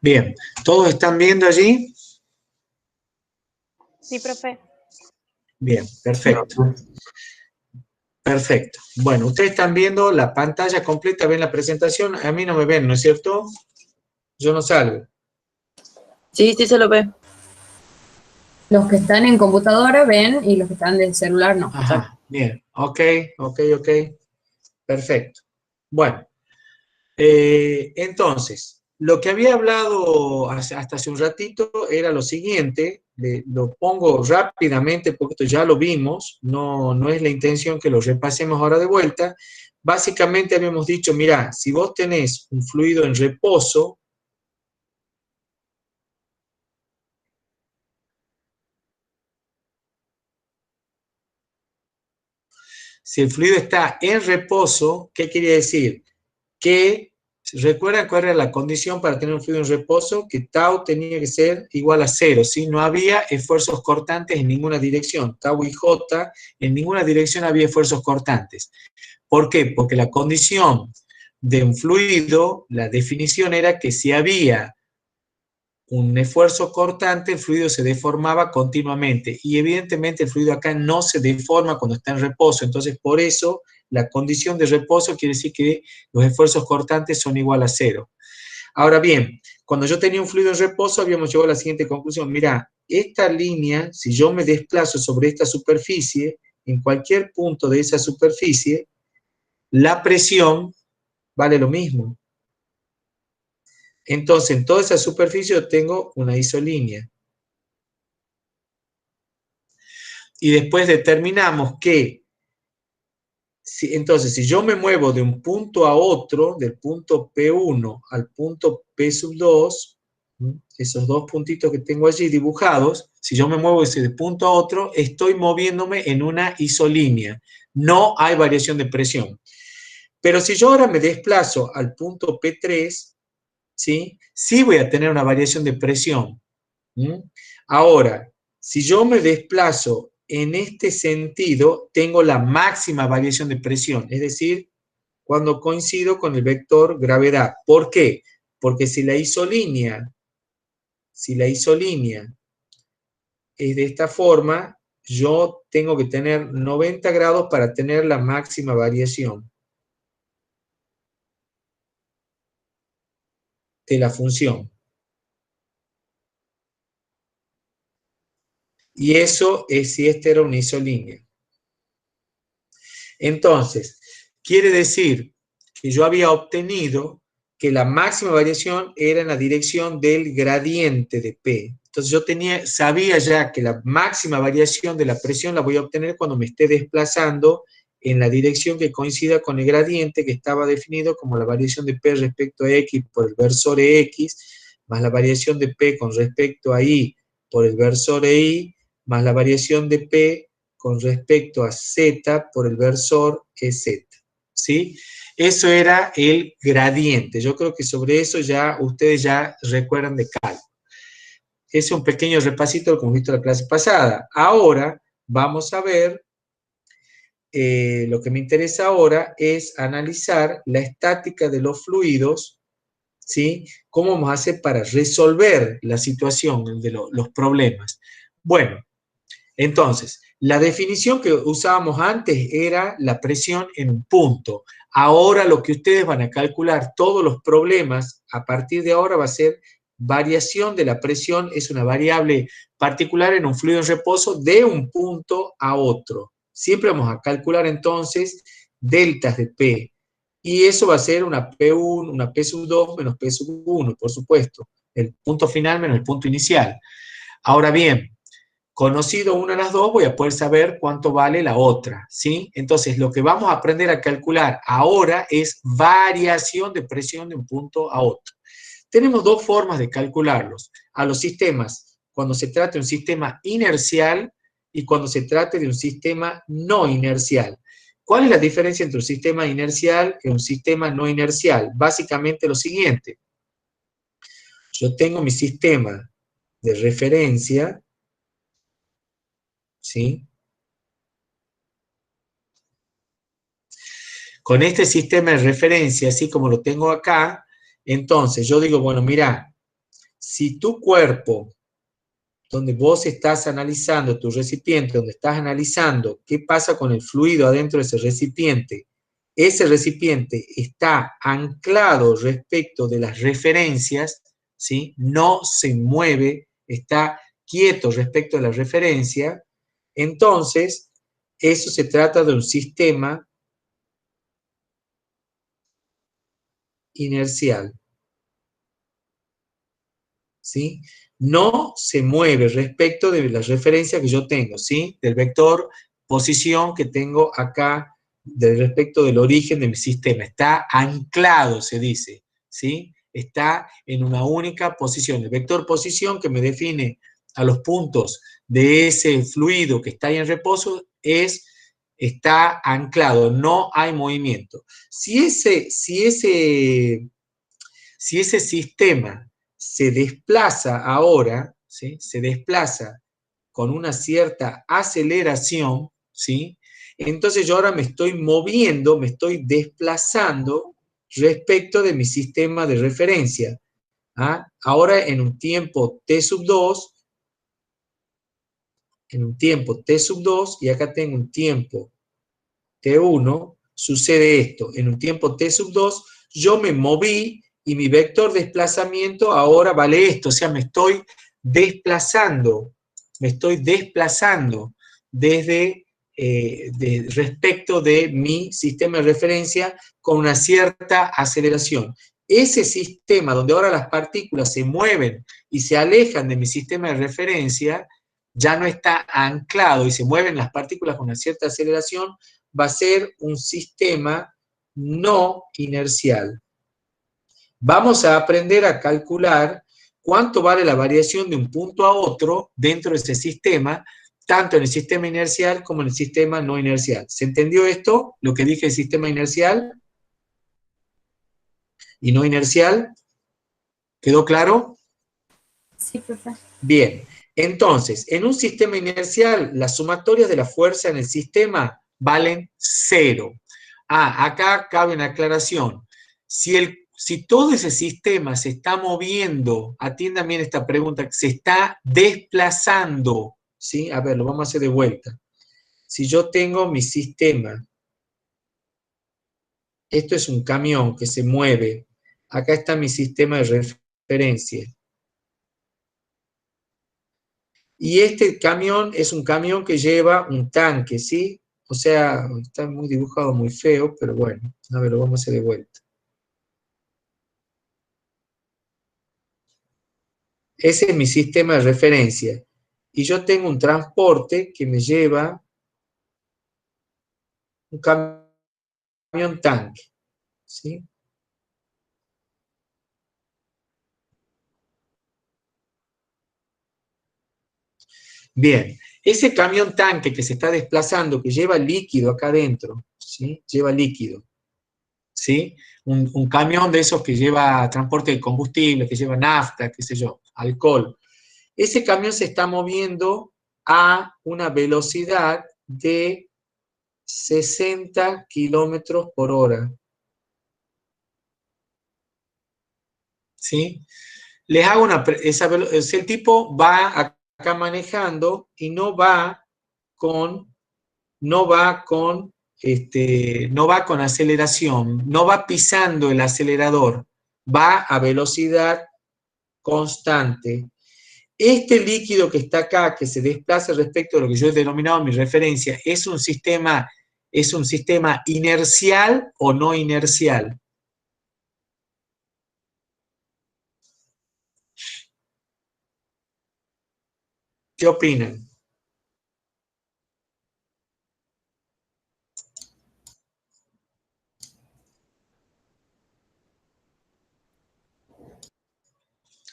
Bien, ¿todos están viendo allí? Sí, profe. Bien, perfecto. Perfecto. Bueno, ustedes están viendo la pantalla completa, ven la presentación. A mí no me ven, ¿no es cierto? Yo no salgo. Sí, sí se lo ve. Los que están en computadora ven y los que están de celular no. Ajá, bien. Ok. Perfecto. Bueno, entonces, lo que había hablado hasta hace un ratito era lo siguiente, lo pongo rápidamente porque esto ya lo vimos, no es la intención que lo repasemos ahora de vuelta. Básicamente habíamos dicho, mira, si vos tenés un fluido en reposo, si el fluido está en reposo, ¿qué quiere decir? Que, ¿recuerdan cuál era la condición para tener un fluido en reposo? Que tau tenía que ser igual a 0, ¿sí? No había esfuerzos cortantes en ninguna dirección. Tau y J, en ninguna dirección había esfuerzos cortantes. ¿Por qué? Porque la condición de un fluido, la definición era que si había un esfuerzo cortante, el fluido se deformaba continuamente. Y evidentemente el fluido acá no se deforma cuando está en reposo. Entonces, por eso, la condición de reposo quiere decir que los esfuerzos cortantes son igual a 0. Ahora bien, cuando yo tenía un fluido en reposo, habíamos llegado a la siguiente conclusión. Mira, esta línea, si yo me desplazo sobre esta superficie, en cualquier punto de esa superficie, la presión vale lo mismo. Entonces, en toda esa superficie yo tengo una isolínea. Y después determinamos que, entonces, si yo me muevo de un punto a otro, del punto P1 al punto P2, esos dos puntitos que tengo allí dibujados, si yo me muevo de punto a otro, estoy moviéndome en una isolínea. No hay variación de presión. Pero si yo ahora me desplazo al punto P3, ¿sí? Sí voy a tener una variación de presión. Ahora, si yo me desplazo en este sentido, tengo la máxima variación de presión, es decir, cuando coincido con el vector gravedad. ¿Por qué? Porque si la isolínea es de esta forma, yo tengo que tener 90 grados para tener la máxima variación de la función. Y eso es si esta era una isolínea. Entonces, quiere decir que yo había obtenido que la máxima variación era en la dirección del gradiente de P. Entonces yo sabía ya que la máxima variación de la presión la voy a obtener cuando me esté desplazando en la dirección que coincida con el gradiente que estaba definido como la variación de P respecto a X por el versor X, más la variación de P con respecto a Y por el versor Y, más la variación de P con respecto a Z por el versor EZ, ¿sí? Eso era el gradiente. Yo creo que sobre eso ya ustedes ya recuerdan de cálculo. Ese es un pequeño repasito de lo que hemos visto en la clase pasada. Ahora vamos a ver, lo que me interesa ahora es analizar la estática de los fluidos, ¿sí? ¿Cómo vamos a hacer para resolver la situación de los problemas? Bueno, entonces, la definición que usábamos antes era la presión en un punto. Ahora lo que ustedes van a calcular, todos los problemas, a partir de ahora va a ser variación de la presión, es una variable particular en un fluido en reposo de un punto a otro. Siempre vamos a calcular entonces deltas de P. Y eso va a ser una P1, una P2 menos P1, por supuesto. El punto final menos el punto inicial. Ahora bien, conocido una de las dos, voy a poder saber cuánto vale la otra, ¿sí? Entonces, lo que vamos a aprender a calcular ahora es variación de presión de un punto a otro. Tenemos dos formas de calcularlos. A los sistemas, cuando se trata de un sistema inercial y cuando se trate de un sistema no inercial. ¿Cuál es la diferencia entre un sistema inercial y un sistema no inercial? Básicamente lo siguiente. Yo tengo mi sistema de referencia, ¿sí? Con este sistema de referencia, así como lo tengo acá, entonces yo digo, bueno, mira, si tu cuerpo, donde vos estás analizando tu recipiente, donde estás analizando qué pasa con el fluido adentro de ese recipiente está anclado respecto de las referencias, ¿sí? No se mueve, está quieto respecto de la referencia, entonces eso se trata de un sistema inercial, ¿sí? No se mueve respecto de la referencia que yo tengo, ¿sí? Del vector posición que tengo acá respecto del origen de mi sistema. Está anclado, se dice, ¿sí? Está en una única posición. El vector posición que me define a los puntos de ese fluido que está ahí en reposo está anclado, no hay movimiento. Si ese sistema se desplaza ahora, ¿sí? Se desplaza con una cierta aceleración, ¿sí? Entonces yo ahora me estoy moviendo, me estoy desplazando respecto de mi sistema de referencia. ¿Ah? Ahora en un tiempo t sub 2, y acá tengo un tiempo t1, sucede esto. En un tiempo t sub 2, yo me moví y mi vector de desplazamiento ahora vale esto, o sea, me estoy desplazando desde respecto de mi sistema de referencia con una cierta aceleración. Ese sistema donde ahora las partículas se mueven y se alejan de mi sistema de referencia, ya no está anclado y se mueven las partículas con una cierta aceleración, va a ser un sistema no inercial. Vamos a aprender a calcular cuánto vale la variación de un punto a otro dentro de ese sistema, tanto en el sistema inercial como en el sistema no inercial. ¿Se entendió esto? Lo que dije del sistema inercial y no inercial. ¿Quedó claro? Sí, profe. Bien. Entonces, en un sistema inercial, las sumatorias de la fuerza en el sistema valen 0. Acá cabe una aclaración. Si todo ese sistema se está moviendo, atiendan bien esta pregunta, se está desplazando, ¿sí? A ver, lo vamos a hacer de vuelta. Si yo tengo mi sistema, esto es un camión que se mueve, acá está mi sistema de referencia. Y este camión es un camión que lleva un tanque, ¿sí? O sea, está muy dibujado, muy feo, pero bueno, a ver, lo vamos a hacer de vuelta. Ese es mi sistema de referencia. Y yo tengo un transporte que me lleva un camión tanque, ¿sí? Bien, ese camión tanque que se está desplazando, que lleva líquido acá adentro, ¿sí? Lleva líquido, ¿sí? Un camión de esos que lleva transporte de combustible, que lleva nafta, qué sé yo, alcohol. Ese camión se está moviendo a una velocidad de 60 kilómetros por hora. ¿Sí? Les hago el tipo va acá manejando y no va con aceleración, no va pisando el acelerador, va a velocidad constante. Este líquido que está acá, que se desplaza respecto a lo que yo he denominado mi referencia, ¿es un sistema inercial o no inercial? ¿Qué opinan?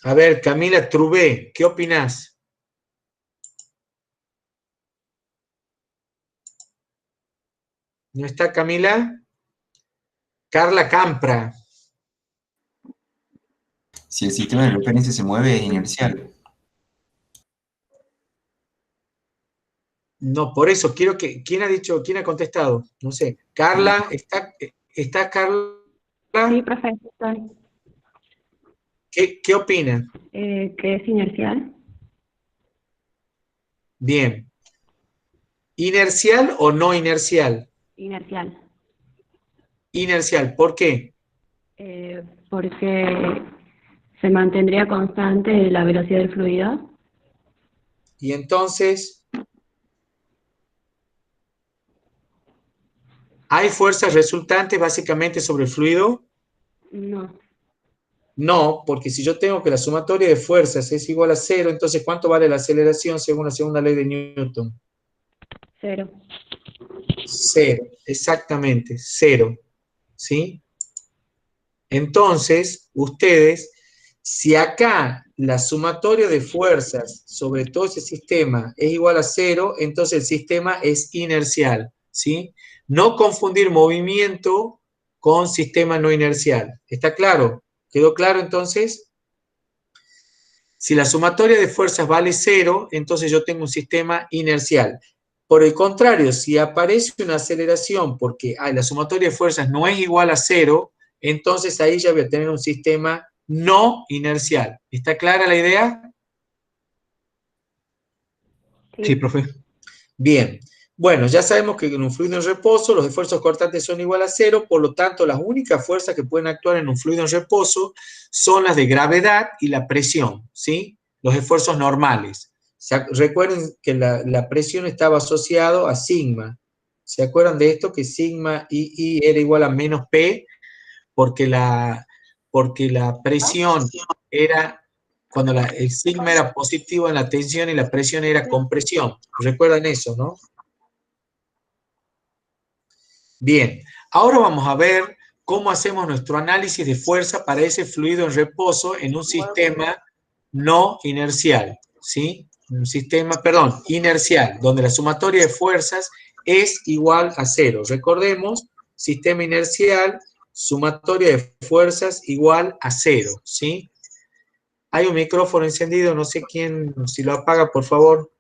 A ver, Camila Trubé, ¿qué opinás? ¿No está Camila? Carla Campra. Si el sistema de referencia se mueve, es inercial. No, por eso quiero que. ¿Quién ha contestado? No sé. Carla, ¿está Carla? Sí, profe, estoy. ¿Qué opinan? Que es inercial. Bien. ¿Inercial o no inercial? Inercial. Inercial, ¿por qué? Porque se mantendría constante la velocidad del fluido. Y entonces, ¿hay fuerzas resultantes básicamente sobre el fluido? No, No, porque si yo tengo que la sumatoria de fuerzas es igual a 0, entonces ¿cuánto vale la aceleración según la segunda ley de Newton? 0. 0, exactamente, 0. ¿Sí? Entonces, ustedes, si acá la sumatoria de fuerzas sobre todo ese sistema es igual a 0, entonces el sistema es inercial, ¿sí? No confundir movimiento con sistema no inercial. ¿Está claro? ¿Quedó claro entonces? Si la sumatoria de fuerzas vale 0, entonces yo tengo un sistema inercial. Por el contrario, si aparece una aceleración porque la sumatoria de fuerzas no es igual a 0, entonces ahí ya voy a tener un sistema no inercial. ¿Está clara la idea? Sí, profe. Bien. Bueno, ya sabemos que en un fluido en reposo los esfuerzos cortantes son igual a 0, por lo tanto las únicas fuerzas que pueden actuar en un fluido en reposo son las de gravedad y la presión, ¿sí? Los esfuerzos normales. Recuerden que la presión estaba asociado a sigma. ¿Se acuerdan de esto? Que sigma I era igual a menos P, porque la presión era, cuando el sigma era positivo en la tensión y la presión era compresión. ¿Recuerdan eso, no? Bien, ahora vamos a ver cómo hacemos nuestro análisis de fuerza para ese fluido en reposo en un sistema no inercial, ¿sí? Un sistema, perdón, inercial, donde la sumatoria de fuerzas es igual a 0. Recordemos, sistema inercial, sumatoria de fuerzas igual a 0, ¿sí? Hay un micrófono encendido, no sé quién, si lo apaga, por favor.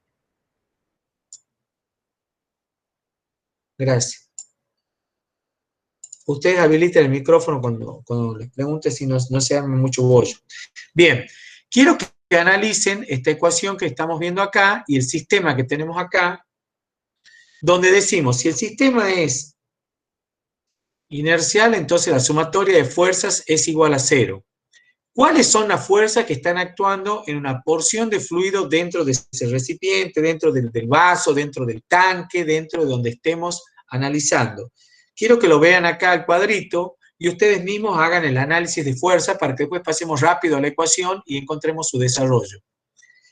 Gracias. Ustedes habiliten el micrófono cuando les pregunte, si no se arme mucho bollo. Bien, quiero que analicen esta ecuación que estamos viendo acá y el sistema que tenemos acá, donde decimos, si el sistema es inercial, entonces la sumatoria de fuerzas es igual a 0. ¿Cuáles son las fuerzas que están actuando en una porción de fluido dentro de ese recipiente, dentro del vaso, dentro del tanque, dentro de donde estemos analizando? Quiero que lo vean acá al cuadrito y ustedes mismos hagan el análisis de fuerza para que después pasemos rápido a la ecuación y encontremos su desarrollo.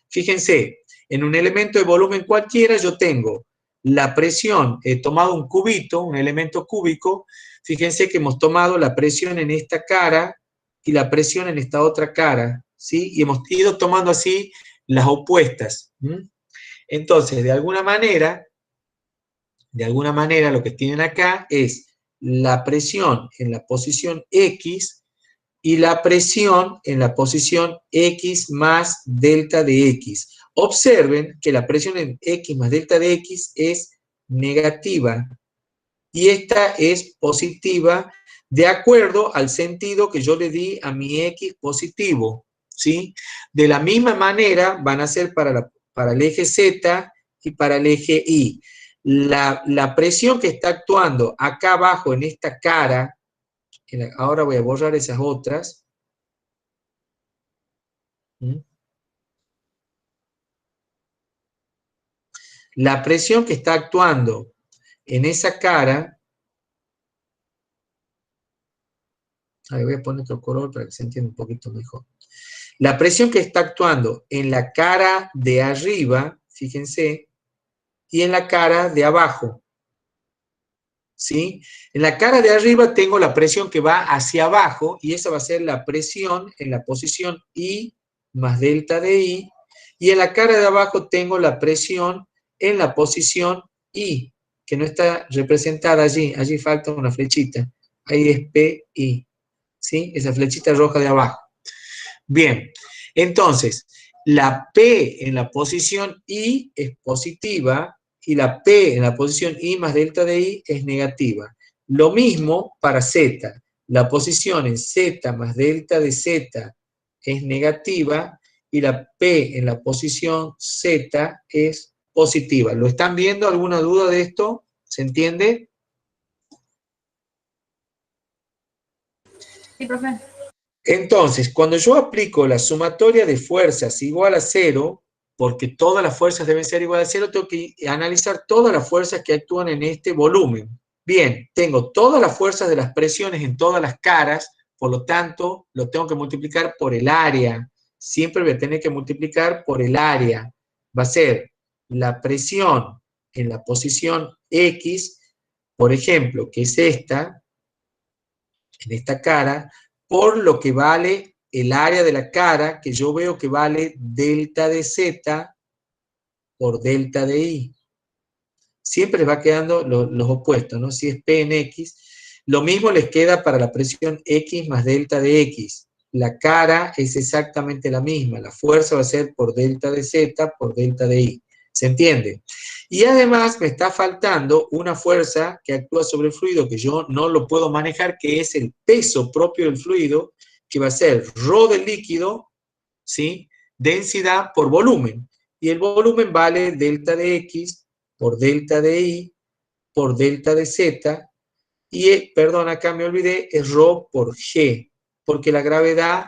Fíjense, en un elemento de volumen cualquiera yo tengo la presión, he tomado un cubito, un elemento cúbico, fíjense que hemos tomado la presión en esta cara y la presión en esta otra cara, ¿sí? Y hemos ido tomando así las opuestas. Entonces, de alguna manera, lo que tienen acá es la presión en la posición X y la presión en la posición X más delta de X. Observen que la presión en X más delta de X es negativa y esta es positiva de acuerdo al sentido que yo le di a mi X positivo, ¿sí? De la misma manera van a ser para el eje Z y para el eje Y. La presión que está actuando acá abajo en esta cara, ahora voy a borrar esas otras. La presión que está actuando en esa cara, voy a poner otro color para que se entienda un poquito mejor. La presión que está actuando en la cara de arriba, fíjense, y en la cara de abajo, ¿sí? En la cara de arriba tengo la presión que va hacia abajo y esa va a ser la presión en la posición I más delta de I, y en la cara de abajo tengo la presión en la posición I, que no está representada allí falta una flechita, ahí es PI, ¿sí? Esa flechita roja de abajo. Bien, entonces, la P en la posición I es positiva y la P en la posición I más delta de I es negativa. Lo mismo para Z. La posición en Z más delta de Z es negativa y la P en la posición Z es positiva. ¿Lo están viendo? ¿Alguna duda de esto? ¿Se entiende? Sí, profe. Entonces, cuando yo aplico la sumatoria de fuerzas igual a 0, porque todas las fuerzas deben ser igual a 0, tengo que analizar todas las fuerzas que actúan en este volumen. Bien, tengo todas las fuerzas de las presiones en todas las caras, por lo tanto, lo tengo que multiplicar por el área. Siempre voy a tener que multiplicar por el área. Va a ser la presión en la posición X, por ejemplo, que es esta, en esta cara, por lo que vale el área de la cara, que yo veo que vale delta de Z por delta de I. Siempre les va quedando los opuestos, ¿no? Si es P en X, lo mismo les queda para la presión X más delta de X. La cara es exactamente la misma, la fuerza va a ser por delta de Z por delta de I. ¿Se entiende? Y además me está faltando una fuerza que actúa sobre el fluido que yo no lo puedo manejar, que es el peso propio del fluido, que va a ser ρ del líquido, ¿sí? Densidad por volumen. Y el volumen vale delta de X por delta de I por delta de Z. Y, perdón, acá me olvidé, es ρ por G, porque la gravedad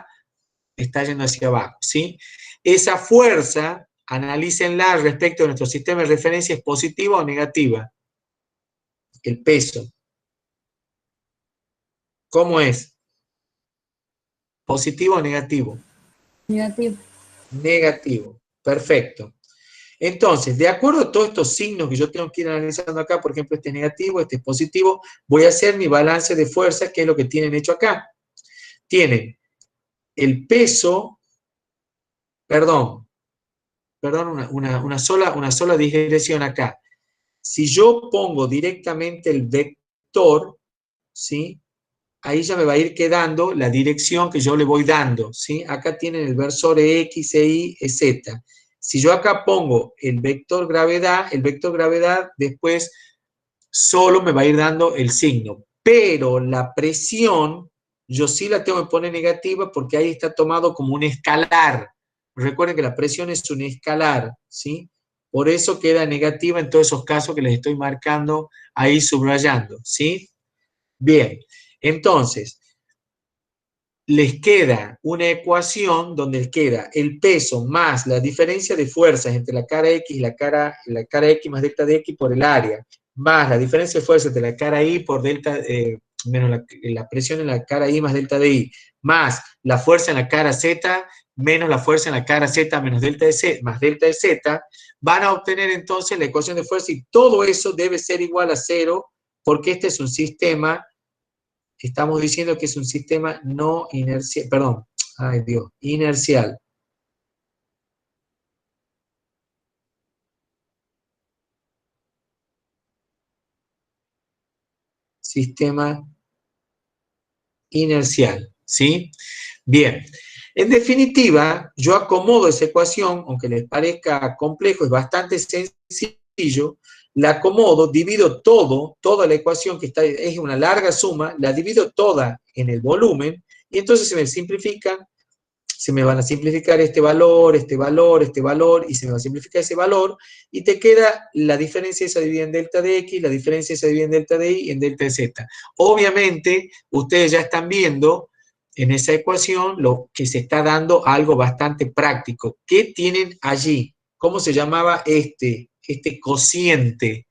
está yendo hacia abajo, ¿sí? Esa fuerza, analícenla respecto de nuestro sistema de referencia, ¿es positiva o negativa? El peso. ¿Cómo es? ¿Positivo o negativo? Negativo. Negativo. Perfecto. Entonces, de acuerdo a todos estos signos que yo tengo que ir analizando acá, por ejemplo, este es negativo, este es positivo, voy a hacer mi balance de fuerzas, que es lo que tienen hecho acá. Tienen el peso, perdón, una sola digresión acá. Si yo pongo directamente el vector, ¿sí? Ahí ya me va a ir quedando la dirección que yo le voy dando, ¿sí? Acá tienen el versor X, Y, Z. Si yo acá pongo el vector gravedad después solo me va a ir dando el signo. Pero la presión, yo sí la tengo que poner negativa porque ahí está tomado como un escalar. Recuerden que la presión es un escalar, ¿sí? Por eso queda negativa en todos esos casos que les estoy marcando ahí subrayando, ¿sí? Bien, entonces, les queda una ecuación donde les queda el peso más la diferencia de fuerzas entre la cara X y la cara X más delta de X por el área, más la diferencia de fuerzas entre la cara Y por delta, menos la presión en la cara Y más delta de I, más la fuerza en la cara Z, menos la fuerza en la cara Z menos delta de Z, más delta de Z, van a obtener entonces la ecuación de fuerza y todo eso debe ser igual a 0 porque este es un sistema. Estamos diciendo que es un sistema no inercial, perdón, ay Dios, inercial. Sistema inercial, ¿sí? Bien, en definitiva, yo acomodo esa ecuación, aunque les parezca complejo, es bastante sencillo, la acomodo, divido toda la ecuación que es una larga suma, la divido toda en el volumen, y entonces se me van a simplificar este valor, este valor, este valor, y se me va a simplificar ese valor, y te queda la diferencia esa dividida en delta de X, la diferencia esa dividida en delta de Y y en delta de Z. Obviamente, ustedes ya están viendo en esa ecuación lo que se está dando algo bastante práctico. ¿Qué tienen allí? ¿Cómo se llamaba este cociente?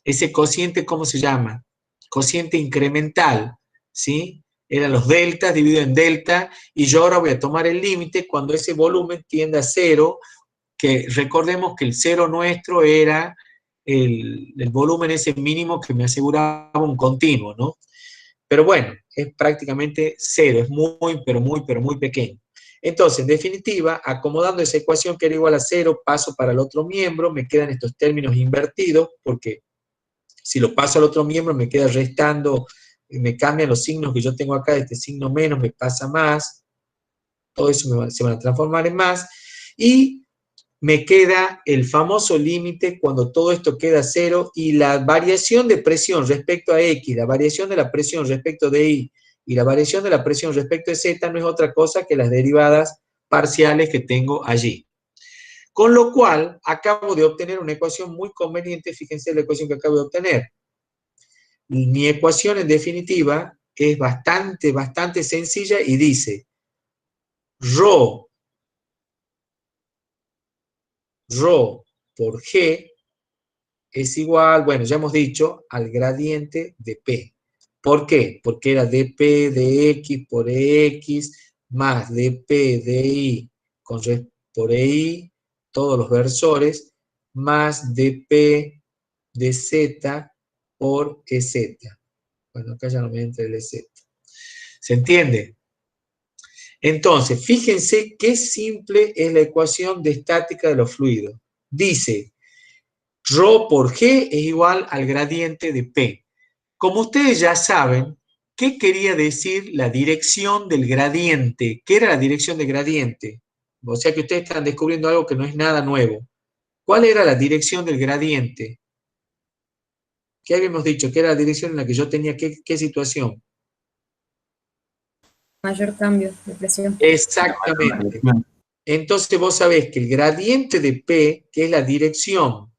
Ese cociente, ¿cómo se llama? Cociente incremental, ¿sí? Eran los deltas dividido en delta, y yo ahora voy a tomar el límite cuando ese volumen tiende a 0, que recordemos que el 0 nuestro era el volumen ese mínimo que me aseguraba un continuo, ¿no? Pero bueno, es prácticamente 0, es muy, pero muy pequeño. Entonces, en definitiva, acomodando esa ecuación que era igual a 0, paso para el otro miembro, me quedan estos términos invertidos, porque si lo paso al otro miembro me queda restando, me cambian los signos que yo tengo acá, este signo menos me pasa más, todo eso se van a transformar en más, y me queda el famoso límite cuando todo esto queda 0 y la variación de presión respecto a X, la variación de la presión respecto de Y Y la variación de la presión respecto de Z no es otra cosa que las derivadas parciales que tengo allí. Con lo cual, acabo de obtener una ecuación muy conveniente. Fíjense la ecuación que acabo de obtener. Mi ecuación, en definitiva, es bastante sencilla y dice ρ por G es igual, bueno, ya hemos dicho, al gradiente de P. ¿Por qué? Porque era dP de X por EX más dP de Y por EY, todos los versores, más dP de Z por EZ. Bueno, acá ya no me entra el EZ. ¿Se entiende? Entonces, fíjense qué simple es la ecuación de estática de los fluidos. Dice, ρ por G es igual al gradiente de P. Como ustedes ya saben, ¿qué quería decir la dirección del gradiente? ¿Qué era la dirección del gradiente? O sea que ustedes están descubriendo algo que no es nada nuevo. ¿Cuál era la dirección del gradiente? ¿Qué habíamos dicho? ¿Qué era la dirección en la que yo tenía qué situación? Mayor cambio de presión. Exactamente. Entonces vos sabés que el gradiente de P, que es la dirección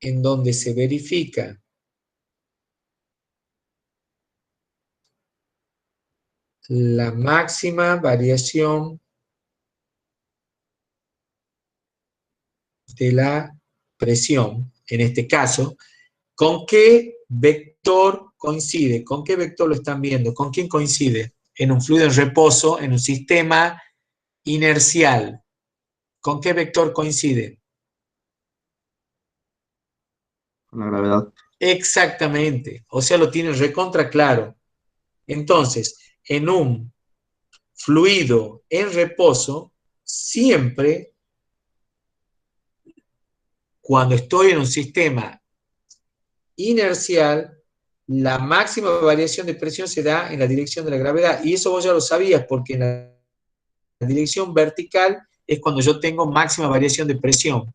en donde se verifica la máxima variación de la presión, en este caso, ¿con qué vector coincide? ¿Con qué vector lo están viendo? ¿Con quién coincide? En un fluido en reposo, en un sistema inercial. ¿Con qué vector coincide? Con la gravedad. Exactamente. O sea, lo tienen recontra claro. Entonces, en un fluido en reposo, siempre, cuando estoy en un sistema inercial, la máxima variación de presión se da en la dirección de la gravedad. Y eso vos ya lo sabías, porque en la dirección vertical es cuando yo tengo máxima variación de presión.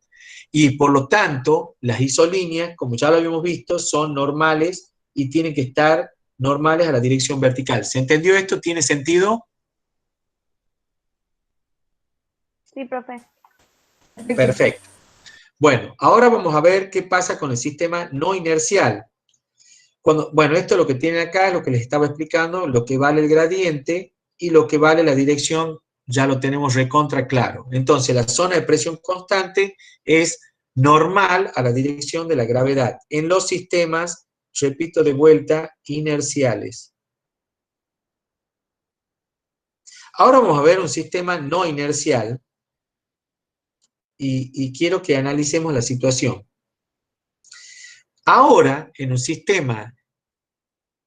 Y por lo tanto, las isolíneas, como ya lo habíamos visto, son normales y tienen que estar normales a la dirección vertical. ¿Se entendió esto? ¿Tiene sentido? Sí, profe. Perfecto. Bueno, ahora vamos a ver qué pasa con el sistema no inercial. Bueno, esto es lo que tienen acá, es lo que les estaba explicando, lo que vale el gradiente y lo que vale la dirección, ya lo tenemos recontra claro. Entonces, la zona de presión constante es normal a la dirección de la gravedad en los sistemas, repito de vuelta, inerciales. Ahora vamos a ver un sistema no inercial y quiero que analicemos la situación. Ahora, en un sistema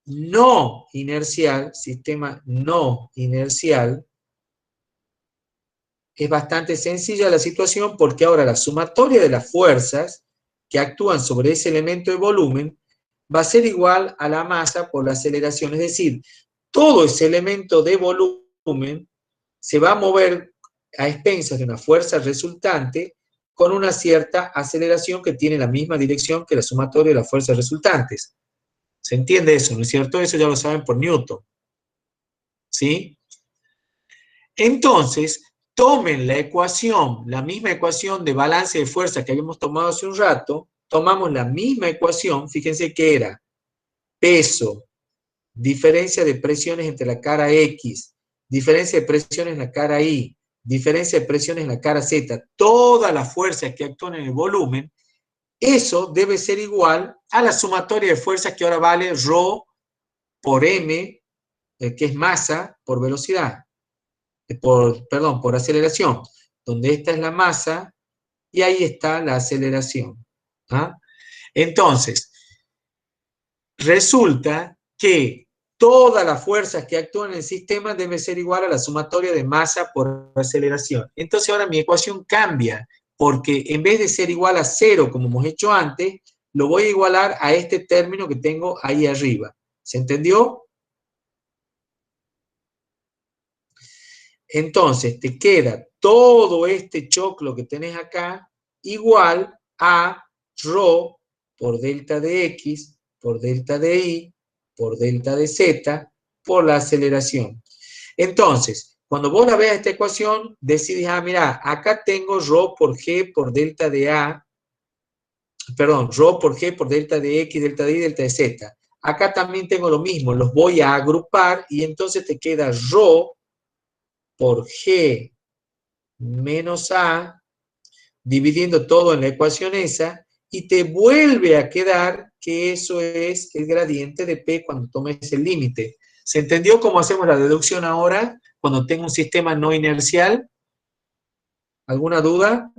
no inercial, es bastante sencilla la situación porque ahora la sumatoria de las fuerzas que actúan sobre ese elemento de volumen va a ser igual a la masa por la aceleración. Es decir, todo ese elemento de volumen se va a mover a expensas de una fuerza resultante con una cierta aceleración que tiene la misma dirección que la sumatoria de las fuerzas resultantes. ¿Se entiende eso? ¿No es cierto? Eso ya lo saben por Newton. ¿Sí? Entonces, tomen la ecuación, la misma ecuación de balance de fuerza que habíamos tomado hace un rato, tomamos la misma ecuación, fíjense que era peso, diferencia de presiones entre la cara X, diferencia de presiones en la cara Y, diferencia de presiones en la cara Z, todas las fuerzas que actúan en el volumen, eso debe ser igual a la sumatoria de fuerzas que ahora vale ρ por m, que es masa, por velocidad. Por aceleración, donde esta es la masa y ahí está la aceleración. ¿Ah? Entonces, resulta que todas las fuerzas que actúan en el sistema deben ser igual a la sumatoria de masa por aceleración. Entonces ahora mi ecuación cambia, porque en vez de ser igual a 0, como hemos hecho antes, lo voy a igualar a este término que tengo ahí arriba. ¿Se entendió? Entonces, te queda todo este choclo que tenés acá igual a ρ por delta de X, por delta de Y, por delta de Z, por la aceleración. Entonces, cuando vos la veas esta ecuación, decides, mira, acá tengo ρ por G por delta de A, perdón, ρ por G por delta de X, delta de Y, delta de Z. Acá también tengo lo mismo, los voy a agrupar y entonces te queda ρ por G menos A, dividiendo todo en la ecuación esa, y te vuelve a quedar que eso es el gradiente de P cuando tomes el límite. ¿Se entendió cómo hacemos la deducción ahora cuando tengo un sistema no inercial? ¿Alguna duda?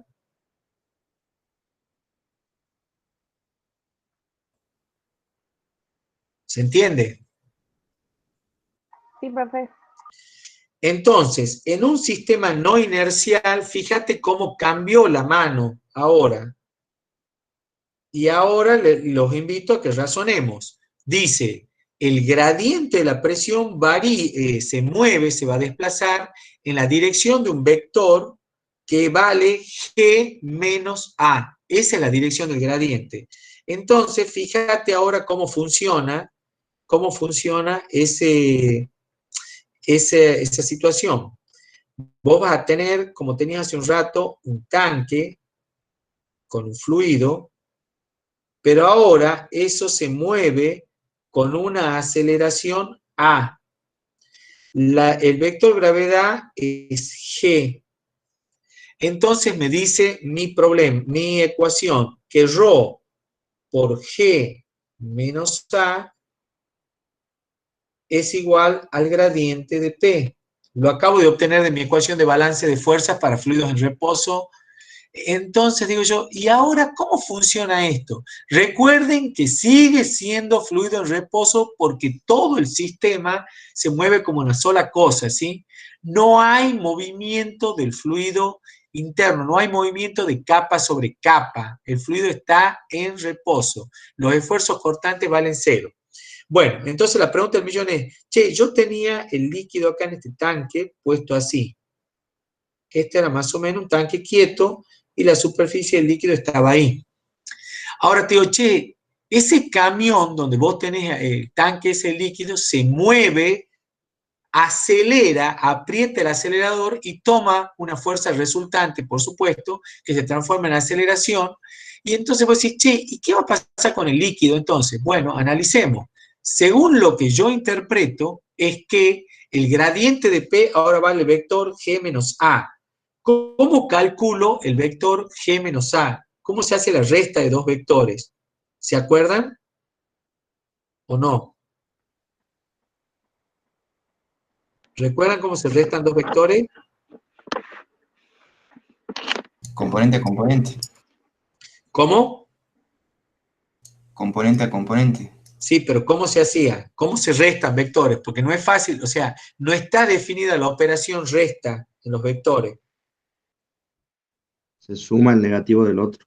¿Se entiende? Sí, profe. Entonces, en un sistema no inercial, fíjate cómo cambió la mano ahora. Y ahora los invito a que razonemos. Dice, el gradiente de la presión se mueve, se va a desplazar en la dirección de un vector que vale G menos A. Esa es la dirección del gradiente. Entonces, fíjate ahora cómo funciona esa situación. Vos vas a tener, como tenías hace un rato, un tanque con un fluido, pero ahora eso se mueve con una aceleración A. El vector gravedad es G. Entonces me dice mi ecuación, que ρ por G menos A es igual al gradiente de P. Lo acabo de obtener de mi ecuación de balance de fuerzas para fluidos en reposo. Entonces digo yo, ¿y ahora cómo funciona esto? Recuerden que sigue siendo fluido en reposo porque todo el sistema se mueve como una sola cosa, ¿sí? No hay movimiento del fluido interno, no hay movimiento de capa sobre capa. El fluido está en reposo. Los esfuerzos cortantes valen 0. Bueno, entonces la pregunta del millón es, che, yo tenía el líquido acá en este tanque puesto así. Este era más o menos un tanque quieto y la superficie del líquido estaba ahí. Ahora te digo, che, ese camión donde vos tenés el tanque, ese líquido, se mueve, acelera, aprieta el acelerador y toma una fuerza resultante, por supuesto, que se transforma en aceleración. Y entonces vos decís, che, ¿y qué va a pasar con el líquido entonces? Bueno, analicemos. Según lo que yo interpreto, es que el gradiente de P ahora vale el vector G menos A. ¿Cómo calculo el vector G menos A? ¿Cómo se hace la resta de dos vectores? ¿Se acuerdan? ¿O no? ¿Recuerdan cómo se restan dos vectores? Componente a componente. ¿Cómo? Componente a componente. Sí, pero ¿cómo se hacía? ¿Cómo se restan vectores? Porque no es fácil, o sea, no está definida la operación resta en los vectores. Se suma el negativo del otro.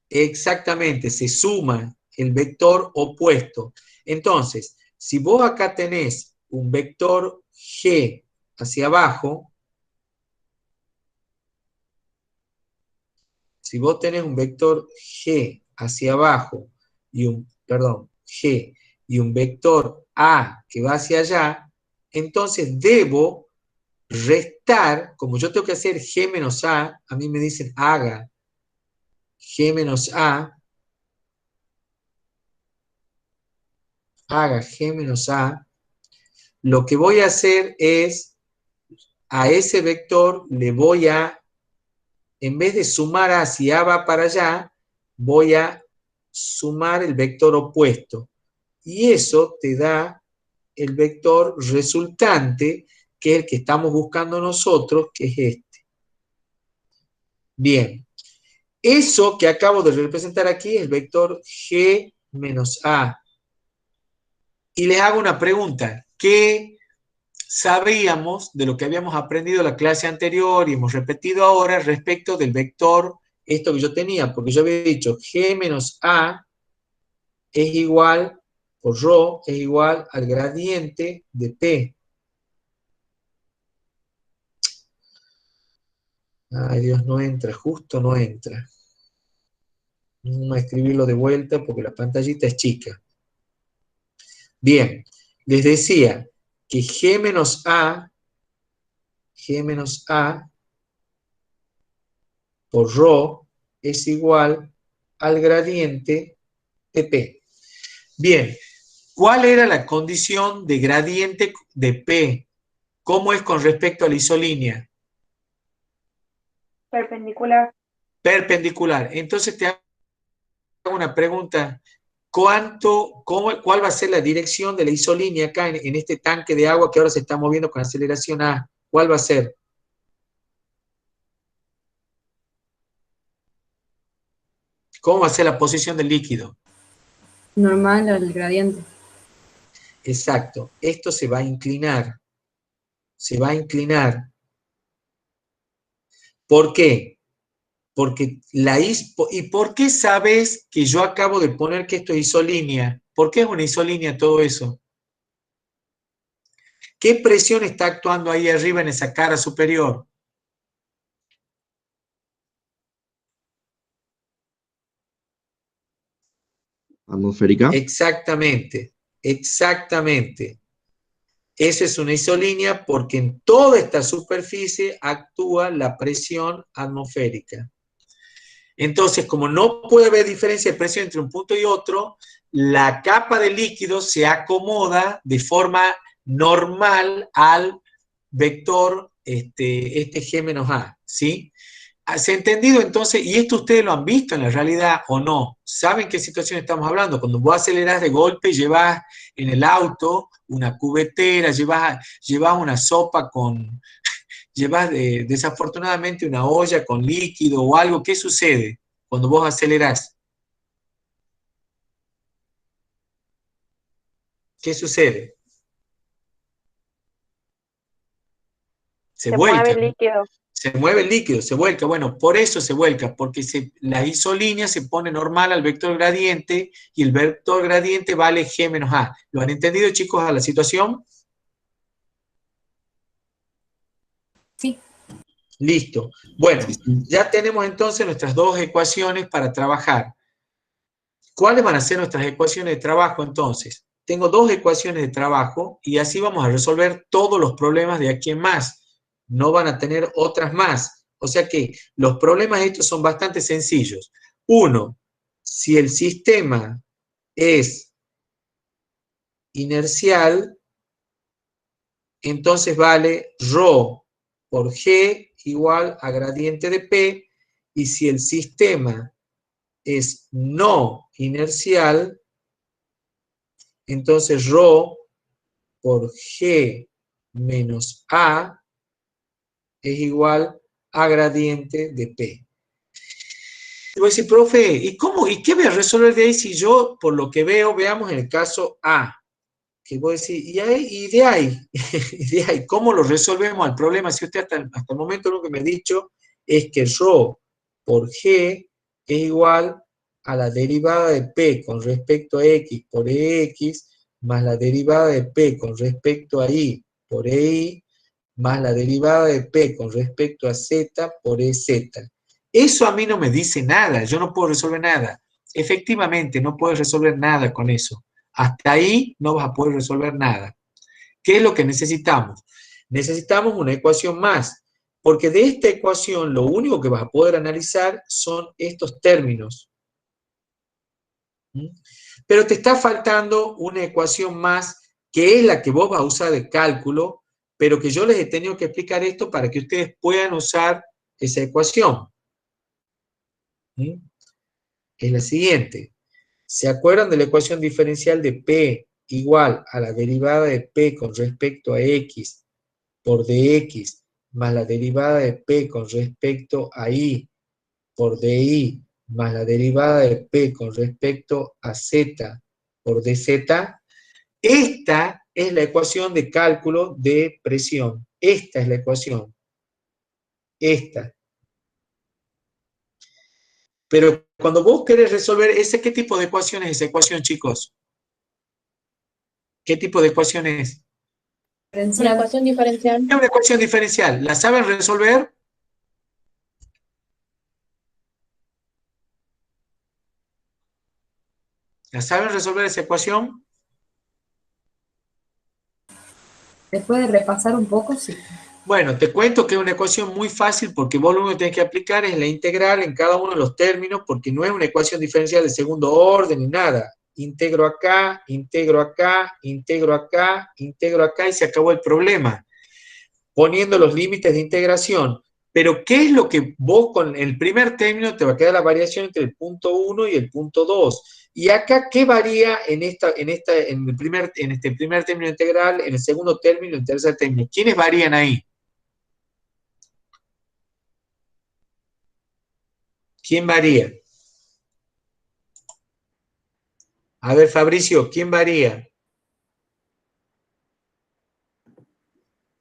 Exactamente, se suma el vector opuesto. Entonces, si vos acá tenés un vector G hacia abajo, si vos tenés un vector G hacia abajo y G y un vector A que va hacia allá, entonces debo restar, como yo tengo que hacer G menos A mí me dicen haga G menos A, haga G menos A, lo que voy a hacer es, a ese vector le voy a, en vez de sumar A, si A va para allá, voy a sumar el vector opuesto. Y eso te da el vector resultante, que es el que estamos buscando nosotros, que es este. Bien. Eso que acabo de representar aquí es el vector G menos A. Y les hago una pregunta. ¿Qué sabíamos de lo que habíamos aprendido en la clase anterior y hemos repetido ahora respecto del vector, esto que yo tenía? Porque yo había dicho G menos A es igual, por ρ, es igual al gradiente de P. Ay, Dios, no entra, justo no entra. Vamos a escribirlo de vuelta porque la pantallita es chica. Bien, les decía que G menos A por ρ es igual al gradiente de P. Bien, ¿cuál era la condición de gradiente de P? ¿Cómo es con respecto a la isolínea? Perpendicular. Perpendicular. Entonces te hago una pregunta. ¿Cuál va a ser la dirección de la isolínea acá en este tanque de agua que ahora se está moviendo con aceleración A? ¿Cuál va a ser? ¿Cómo va a ser la posición del líquido? Normal al gradiente. Exacto. Esto se va a inclinar. Se va a inclinar. ¿Por qué? Porque ¿y por qué sabes que yo acabo de poner que esto es isolínea? ¿Por qué es una isolínea todo eso? ¿Qué presión está actuando ahí arriba en esa cara superior? Atmosférica. Exactamente, exactamente. Esa es una isolínea porque en toda esta superficie actúa la presión atmosférica. Entonces, como no puede haber diferencia de presión entre un punto y otro, la capa de líquido se acomoda de forma normal al vector este G menos A, ¿sí? ¿Se ha entendido entonces? ¿Y esto ustedes lo han visto en la realidad o no? ¿Saben qué situación estamos hablando? Cuando vos acelerás de golpe, llevas en el auto una cubetera, llevas una sopa con... llevas desafortunadamente una olla con líquido o algo. ¿Qué sucede cuando vos acelerás? ¿Qué sucede? Se Se mueve vuelca, el ¿no? líquido. Se mueve el líquido, se vuelca. Bueno, por eso se vuelca, porque la isolínea se pone normal al vector gradiente y el vector gradiente vale G menos A. ¿Lo han entendido, chicos, a la situación? Sí. Listo. Bueno, Sí, sí. ya tenemos entonces nuestras dos ecuaciones para trabajar. ¿Cuáles van a ser nuestras ecuaciones de trabajo entonces? Tengo dos ecuaciones de trabajo y así vamos a resolver todos los problemas de aquí en más. No van a tener otras más. O sea que los problemas estos son bastante sencillos. Uno, si el sistema es inercial, entonces vale ρ por G igual a gradiente de P, y si el sistema es no inercial, entonces ρ por G menos A es igual a gradiente de P. Y voy a decir, profe, ¿y qué voy a resolver de ahí si yo, por lo que veo, veamos en el caso A? Que voy a decir, y de ahí, ¿cómo lo resolvemos al problema? Si usted hasta el momento lo que me ha dicho es que ρ por G es igual a la derivada de P con respecto a X por EX, más la derivada de P con respecto a Y por EY, más la derivada de P con respecto a Z por EZ. Eso a mí no me dice nada, yo no puedo resolver nada. Efectivamente, no puedes resolver nada con eso. Hasta ahí no vas a poder resolver nada. ¿Qué es lo que necesitamos? Necesitamos una ecuación más, porque de esta ecuación lo único que vas a poder analizar son estos términos. ¿Mm? Pero te está faltando una ecuación más, que es la que vos vas a usar de cálculo, pero que yo les he tenido que explicar esto para que ustedes puedan usar esa ecuación. ¿Mm? Es la siguiente. ¿Se acuerdan de la ecuación diferencial de P igual a la derivada de P con respecto a X por dx más la derivada de P con respecto a Y por dY más la derivada de P con respecto a Z por dz? Esta es la ecuación de cálculo de presión. Esta es la ecuación. Esta. Pero cuando vos querés resolver ¿qué tipo de ecuación es esa ecuación, chicos? ¿Qué tipo de ecuación es? Una ecuación diferencial. Es una ecuación diferencial. ¿La saben resolver? ¿La saben resolver esa ecuación? Después de repasar un poco, sí. Bueno, te cuento que es una ecuación muy fácil porque vos lo único que tenés que aplicar es la integral en cada uno de los términos porque no es una ecuación diferencial de segundo orden ni nada. Integro acá, integro acá, integro acá, integro acá y se acabó el problema. Poniendo los límites de integración. Pero, ¿qué es lo que vos con el primer término te va a quedar la variación entre el punto 1 y el punto 2? Y acá, ¿qué varía en este primer término integral, en el segundo término y en el tercer término? ¿Quiénes varían ahí? ¿Quién varía? A ver, Fabricio, ¿quién varía?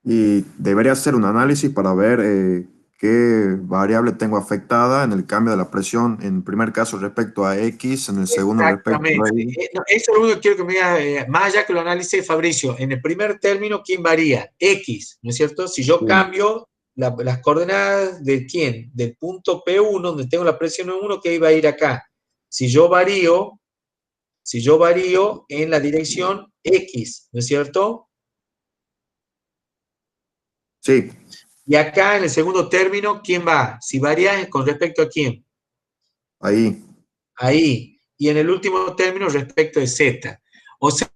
Y debería hacer un análisis para ver qué variable tengo afectada en el cambio de la presión, en el primer caso respecto a X, en el segundo respecto a Exactamente. Y. No, eso es lo único que quiero que me diga, más allá que lo analice Fabricio, en el primer término, ¿quién varía? X, ¿no es cierto? Si yo Sí. cambio las coordenadas de quién, del punto P1, donde tengo la presión en 1, ¿qué iba a ir acá? Si yo varío en la dirección X, ¿no es cierto? Sí, Y acá en el segundo término, ¿quién va? Si varía con respecto a quién. ahí. Ahí. Y en el último término respecto de Z. O sea,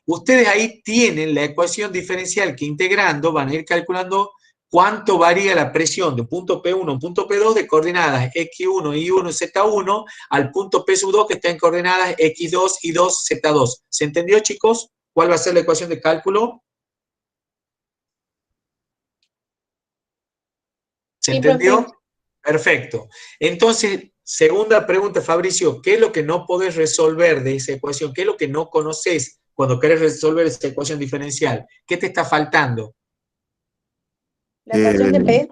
ustedes ahí tienen la ecuación diferencial que integrando van a ir calculando cuánto varía la presión de punto P1 a un punto P2 de coordenadas X1, Y1, Z1 al punto P2 que está en coordenadas X2, Y2, Z2. ¿Se entendió, chicos? ¿Cuál va a ser la ecuación de cálculo? ¿Se Sí, entendió? profe. Perfecto. Entonces, segunda pregunta, Fabricio, ¿qué es lo que no podés resolver de esa ecuación? ¿Qué es lo que no conoces cuando querés resolver esa ecuación diferencial? ¿Qué te está faltando? La ecuación de P.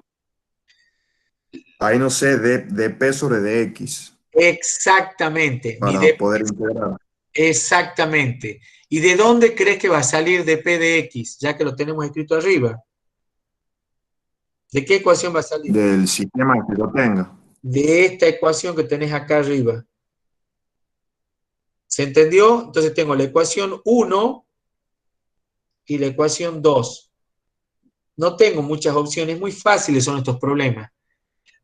Ahí no sé, de P sobre dx Exactamente. para poder integrar. Exactamente. ¿Y de dónde crees que va a salir de P de X? Ya que lo tenemos escrito arriba. ¿De qué ecuación va a salir? Del sistema que yo tenga. De esta ecuación que tenés acá arriba. ¿Se entendió? Entonces tengo la ecuación 1 y la ecuación 2. No tengo muchas opciones, muy fáciles son estos problemas.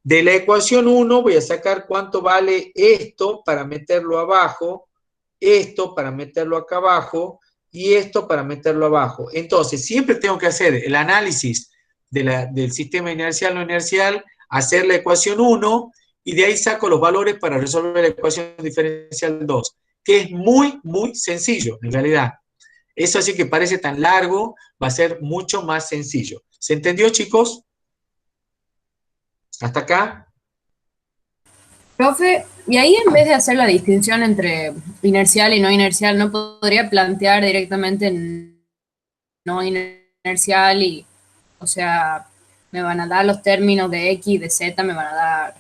De la ecuación 1 voy a sacar cuánto vale esto para meterlo abajo, esto para meterlo acá abajo y esto para meterlo abajo. Entonces, siempre tengo que hacer el análisis del sistema inercial no inercial, hacer la ecuación 1 y de ahí saco los valores para resolver la ecuación diferencial 2, que es muy, muy sencillo en realidad. Eso así que parece tan largo, va a ser mucho más sencillo. ¿Se entendió, chicos? ¿Hasta acá? Profe, y ahí en vez de hacer la distinción entre inercial y no inercial, ¿no podría plantear directamente no inercial y, o sea, me van a dar los términos de X y de Z, me van a dar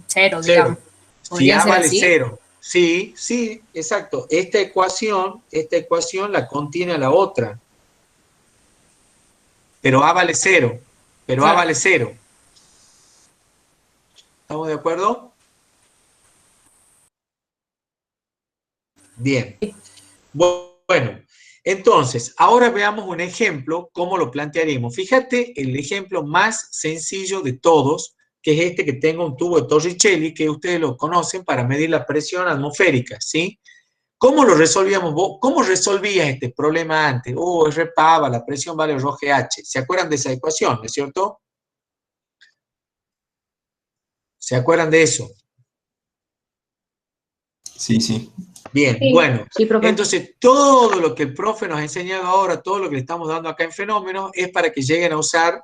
cero, digamos? Cero. Si ¿Podría A ser vale así? cero. Sí, sí, exacto. Esta ecuación la contiene la otra. Pero A vale cero. Pero A Claro. vale cero. ¿Estamos de acuerdo? Bien. Bueno, entonces, ahora veamos un ejemplo, cómo lo plantearíamos. Fíjate el ejemplo más sencillo de todos, que es este que tengo un tubo de Torricelli, que ustedes lo conocen para medir la presión atmosférica, ¿sí? ¿Cómo lo resolvíamos vos? ¿Cómo resolvías este problema antes? Es repava, la presión vale ρGH. ¿Se acuerdan de esa ecuación, no es cierto? ¿Se acuerdan de eso? Sí, sí. Bien, Sí. bueno, Sí, profe. entonces todo lo que el profe nos ha enseñado ahora, todo lo que le estamos dando acá en fenómenos, es para que lleguen a usar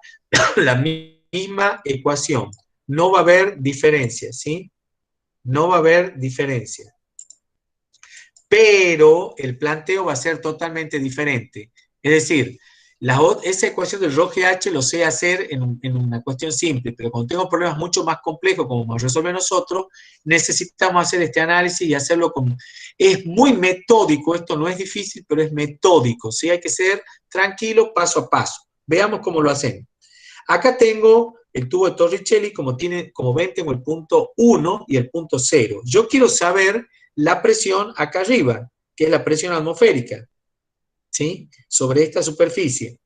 la misma ecuación. No va a haber diferencia, ¿sí? No va a haber diferencia. Pero el planteo va a ser totalmente diferente. Es decir, esa ecuación del ρGH lo sé hacer en una cuestión simple, pero cuando tengo problemas mucho más complejos, como vamos a resolver nosotros, necesitamos hacer este análisis y hacerlo con... Es muy metódico, esto no es difícil, pero es metódico, ¿sí? Hay que ser tranquilo, paso a paso. Veamos cómo lo hacemos. Acá tengo el tubo de Torricelli, como ven, tengo el punto 1 y el punto 0. Yo quiero saber la presión acá arriba, que es la presión atmosférica, ¿sí? Sobre esta superficie.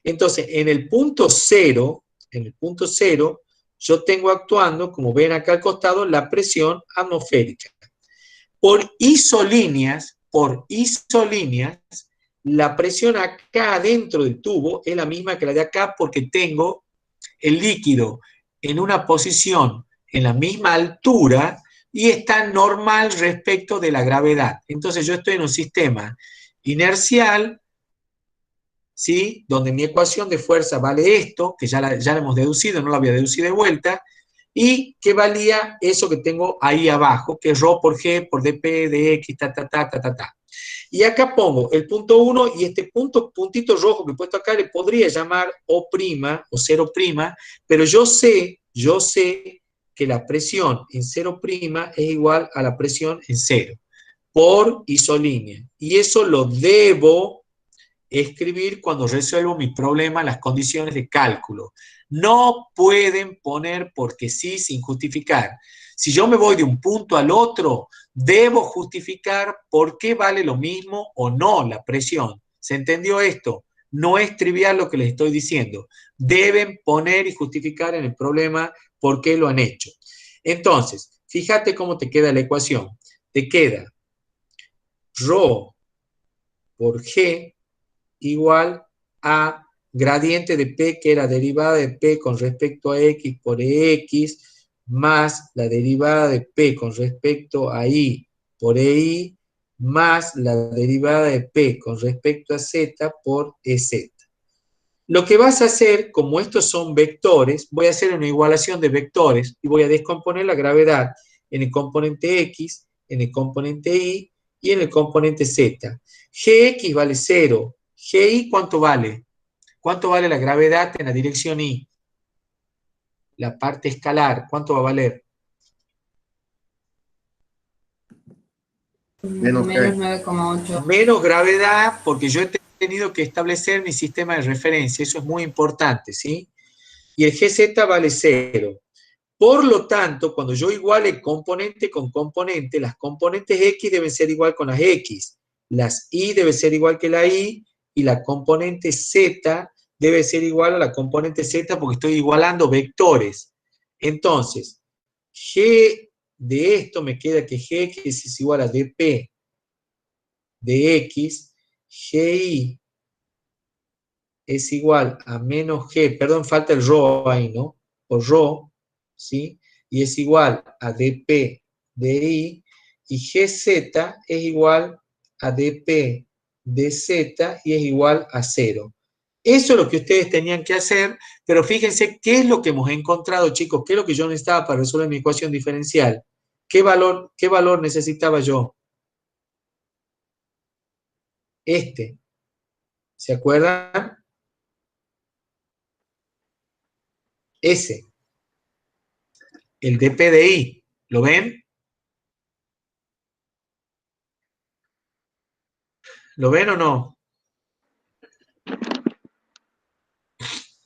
Entonces, en el punto cero, yo tengo actuando, como ven acá al costado, la presión atmosférica. Por isolíneas, la presión acá adentro del tubo es la misma que la de acá porque tengo el líquido en una posición en la misma altura y está normal respecto de la gravedad. Entonces yo estoy en un sistema inercial, ¿sí? Donde mi ecuación de fuerza vale esto, que ya la hemos deducido, no la voy a deducir de vuelta, y que valía eso que tengo ahí abajo, que es ρ por g por dp dx, Y acá pongo el punto 1 y este puntito rojo que he puesto acá le podría llamar O' o 0', pero yo sé que la presión en 0' es igual a la presión en 0 por isolínea. Y eso lo debo escribir cuando resuelvo mi problema, las condiciones de cálculo. No pueden poner porque sí sin justificar. Si yo me voy de un punto al otro, debo justificar por qué vale lo mismo o no la presión. ¿Se entendió esto? No es trivial lo que les estoy diciendo. Deben poner y justificar en el problema por qué lo han hecho. Entonces, fíjate cómo te queda la ecuación. Te queda ρ por G igual a gradiente de P, que era derivada de P con respecto a X por EX, más la derivada de P con respecto a Y por EY, más la derivada de P con respecto a Z por EZ. Lo que vas a hacer, como estos son vectores, voy a hacer una igualación de vectores y voy a descomponer la gravedad en el componente X, en el componente Y y en el componente Z. Gx vale 0. Gi, ¿cuánto vale? ¿Cuánto vale la gravedad en la dirección Y? La parte escalar, ¿cuánto va a valer? Menos 9,8. Menos gravedad, porque yo he tenido que establecer mi sistema de referencia. Eso es muy importante, ¿sí? Y el Gz vale 0. Por lo tanto, cuando yo iguale componente con componente, las componentes X deben ser igual con las X, las Y deben ser igual que la Y, y la componente Z debe ser igual a la componente Z porque estoy igualando vectores. Entonces, G de esto me queda que Gx es igual a dP de X, Gi es igual a menos G, perdón, falta el ρ ahí, ¿no? Por ρ, ¿sí? Y es igual a dP de Y, y Gz es igual a dP de Z y es igual a 0. Eso es lo que ustedes tenían que hacer, pero fíjense qué es lo que hemos encontrado, chicos, qué es lo que yo necesitaba para resolver mi ecuación diferencial. ¿Qué valor necesitaba yo? Este. ¿Se acuerdan? Ese. El dP de Y. ¿Lo ven? ¿Lo ven o no?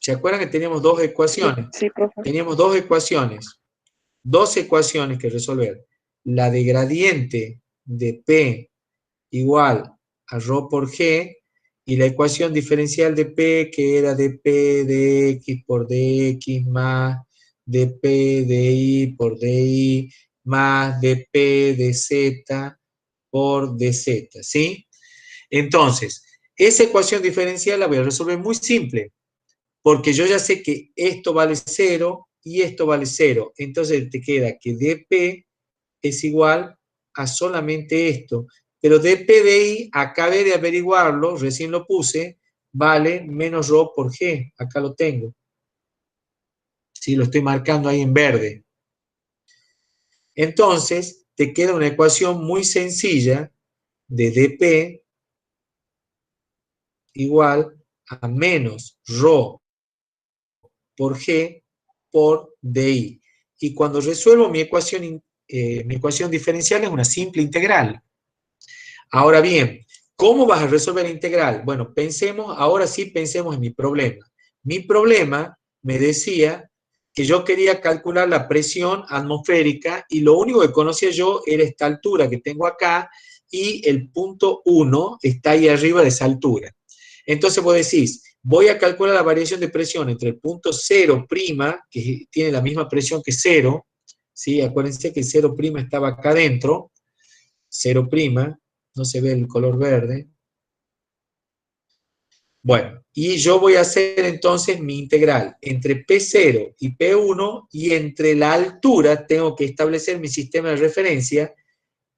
¿Se acuerdan que teníamos dos ecuaciones? Sí, profe. Teníamos dos ecuaciones que resolver. La de gradiente de P igual a ρ por G y la ecuación diferencial de P que era dP de X por dx más dP de Y por dY más dP de Z por dz, ¿sí? Entonces, esa ecuación diferencial la voy a resolver muy simple, porque yo ya sé que esto vale 0 y esto vale 0. Entonces te queda que dP es igual a solamente esto. Pero dP de Y, acabé de averiguarlo, recién lo puse, vale menos ρ por G. Acá lo tengo. Sí, lo estoy marcando ahí en verde. Entonces, te queda una ecuación muy sencilla de dP igual a menos ρ por G por dI. Y cuando resuelvo mi ecuación diferencial es una simple integral. Ahora bien, ¿cómo vas a resolver la integral? Bueno, ahora sí pensemos en mi problema. Mi problema me decía que yo quería calcular la presión atmosférica y lo único que conocía yo era esta altura que tengo acá y el punto 1 está ahí arriba de esa altura. Entonces vos decís, voy a calcular la variación de presión entre el punto 0', que tiene la misma presión que 0, ¿sí? Acuérdense que el 0' estaba acá adentro, 0', no se ve el color verde. Bueno, y yo voy a hacer entonces mi integral entre P0 y P1, y entre la altura tengo que establecer mi sistema de referencia,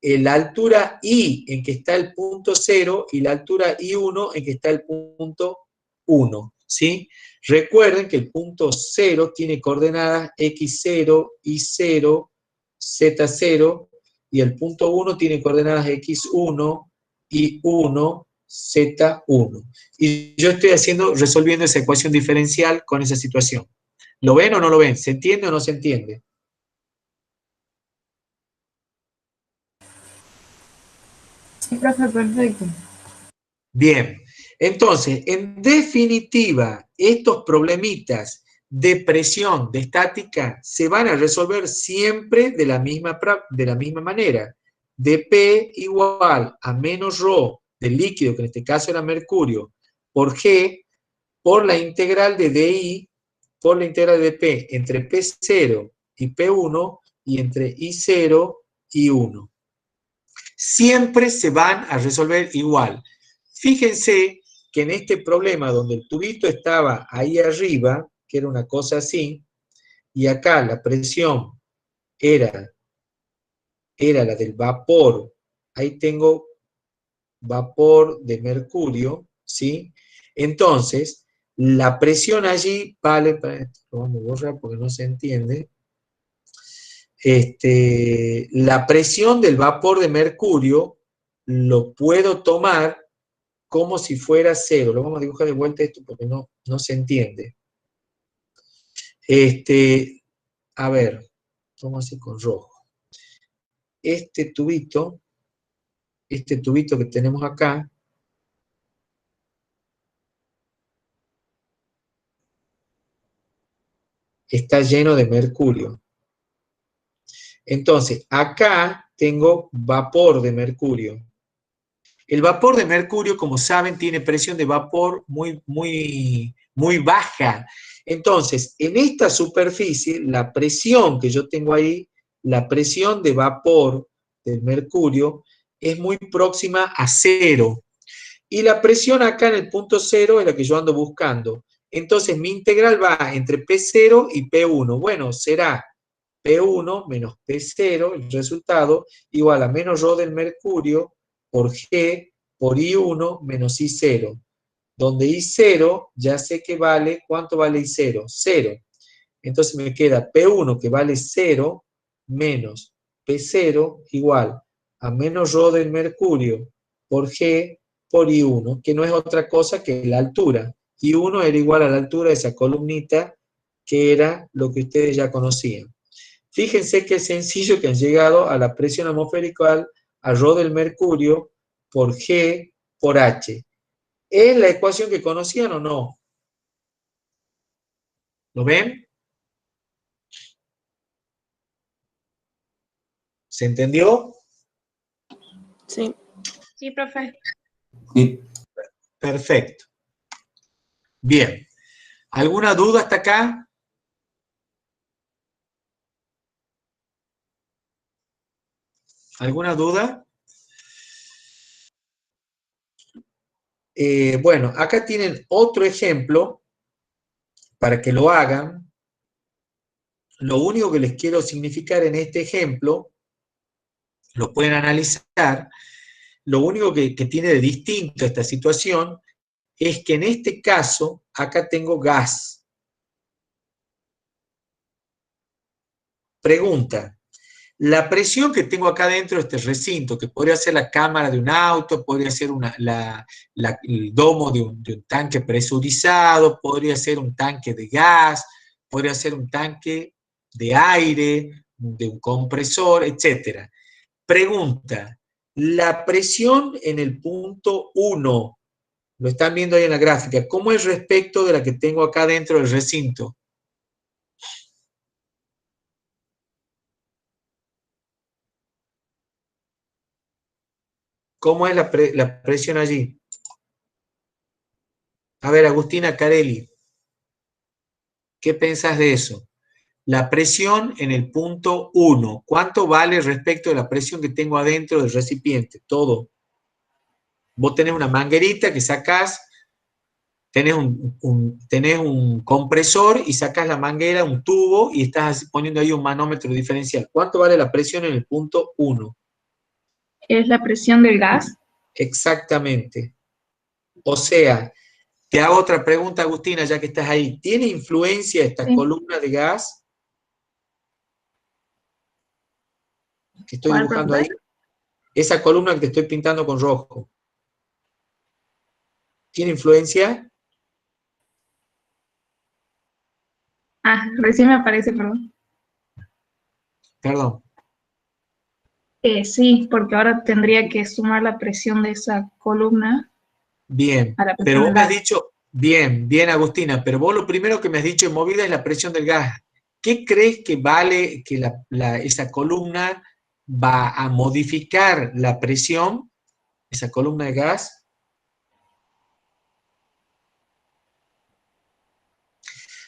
la altura I en que está el punto 0 y la altura I1 en que está el punto 1, ¿sí? Recuerden que el punto 0 tiene coordenadas X0, Y0, Z0, y el punto 1 tiene coordenadas X1, Y1, Z1. Y yo estoy resolviendo esa ecuación diferencial con esa situación. ¿Lo ven o no lo ven? ¿Se entiende o no se entiende? Sí, profe, perfecto. Bien, entonces, en definitiva, estos problemitas de presión, de estática, se van a resolver siempre de la misma manera. dP igual a menos ρ del líquido, que en este caso era mercurio, por G, por la integral de DI, por la integral de dP entre P0 y P1, y entre I0 y 1. Siempre se van a resolver igual. Fíjense que en este problema donde el tubito estaba ahí arriba, que era una cosa así, y acá la presión era la del vapor, ahí tengo vapor de mercurio, ¿sí? Entonces, la presión allí vale, lo vamos a borrar porque no se entiende, la presión del vapor de mercurio lo puedo tomar como si fuera 0. Lo vamos a dibujar de vuelta esto porque no se entiende. A ver, vamos a hacer con rojo. Este tubito que tenemos acá, está lleno de mercurio. Entonces, acá tengo vapor de mercurio. El vapor de mercurio, como saben, tiene presión de vapor muy baja. Entonces, en esta superficie, la presión que yo tengo ahí, la presión de vapor del mercurio, es muy próxima a 0. Y la presión acá en el punto 0 es la que yo ando buscando. Entonces, mi integral va entre P0 y P1. Bueno, será P1 menos P0, el resultado, igual a menos ρ del mercurio por G por I1 menos I0, donde I0 ya sé que vale, ¿cuánto vale I0? 0. Entonces me queda P1 que vale 0 menos P0 igual a menos ρ del mercurio por G por I1, que no es otra cosa que la altura. I1 era igual a la altura de esa columnita, que era lo que ustedes ya conocían. Fíjense qué sencillo que han llegado a la presión atmosférica a ρ del mercurio por G por H. ¿Es la ecuación que conocían o no? ¿Lo ven? ¿Se entendió? Sí. Sí, profe. Sí. Perfecto. Bien. ¿Alguna duda hasta acá? ¿Alguna duda? Bueno, acá tienen otro ejemplo para que lo hagan. Lo único que les quiero significar en este ejemplo, lo pueden analizar, lo único que tiene de distinto esta situación es que en este caso, acá tengo gas. Pregunta, la presión que tengo acá dentro de este recinto, que podría ser la cámara de un auto, podría ser el domo de un tanque presurizado, podría ser un tanque de gas, podría ser un tanque de aire, de un compresor, etc. Pregunta, la presión en el punto 1, lo están viendo ahí en la gráfica, ¿cómo es respecto de la que tengo acá dentro del recinto? ¿Cómo es la presión allí? A ver, Agustina Carelli, ¿qué pensás de eso? La presión en el punto 1, ¿cuánto vale respecto de la presión que tengo adentro del recipiente? Todo. Vos tenés una manguerita que sacás, tenés un compresor y sacás la manguera, un tubo, y estás poniendo ahí un manómetro diferencial. ¿Cuánto vale la presión en el punto 1? ¿Es la presión del gas? Exactamente. O sea, te hago otra pregunta, Agustina, ya que estás ahí. ¿Tiene influencia esta columna de gas que estoy dibujando ahí? Esa columna que te estoy pintando con rojo. ¿Tiene influencia? Ah, recién me aparece, perdón. Perdón. Sí, porque ahora tendría que sumar la presión de esa columna. Bien, a la presión pero vos del me has gas. dicho, bien, Agustina, pero vos lo primero que me has dicho en movida es la presión del gas. ¿Qué crees que vale que esa columna va a modificar la presión, esa columna de gas?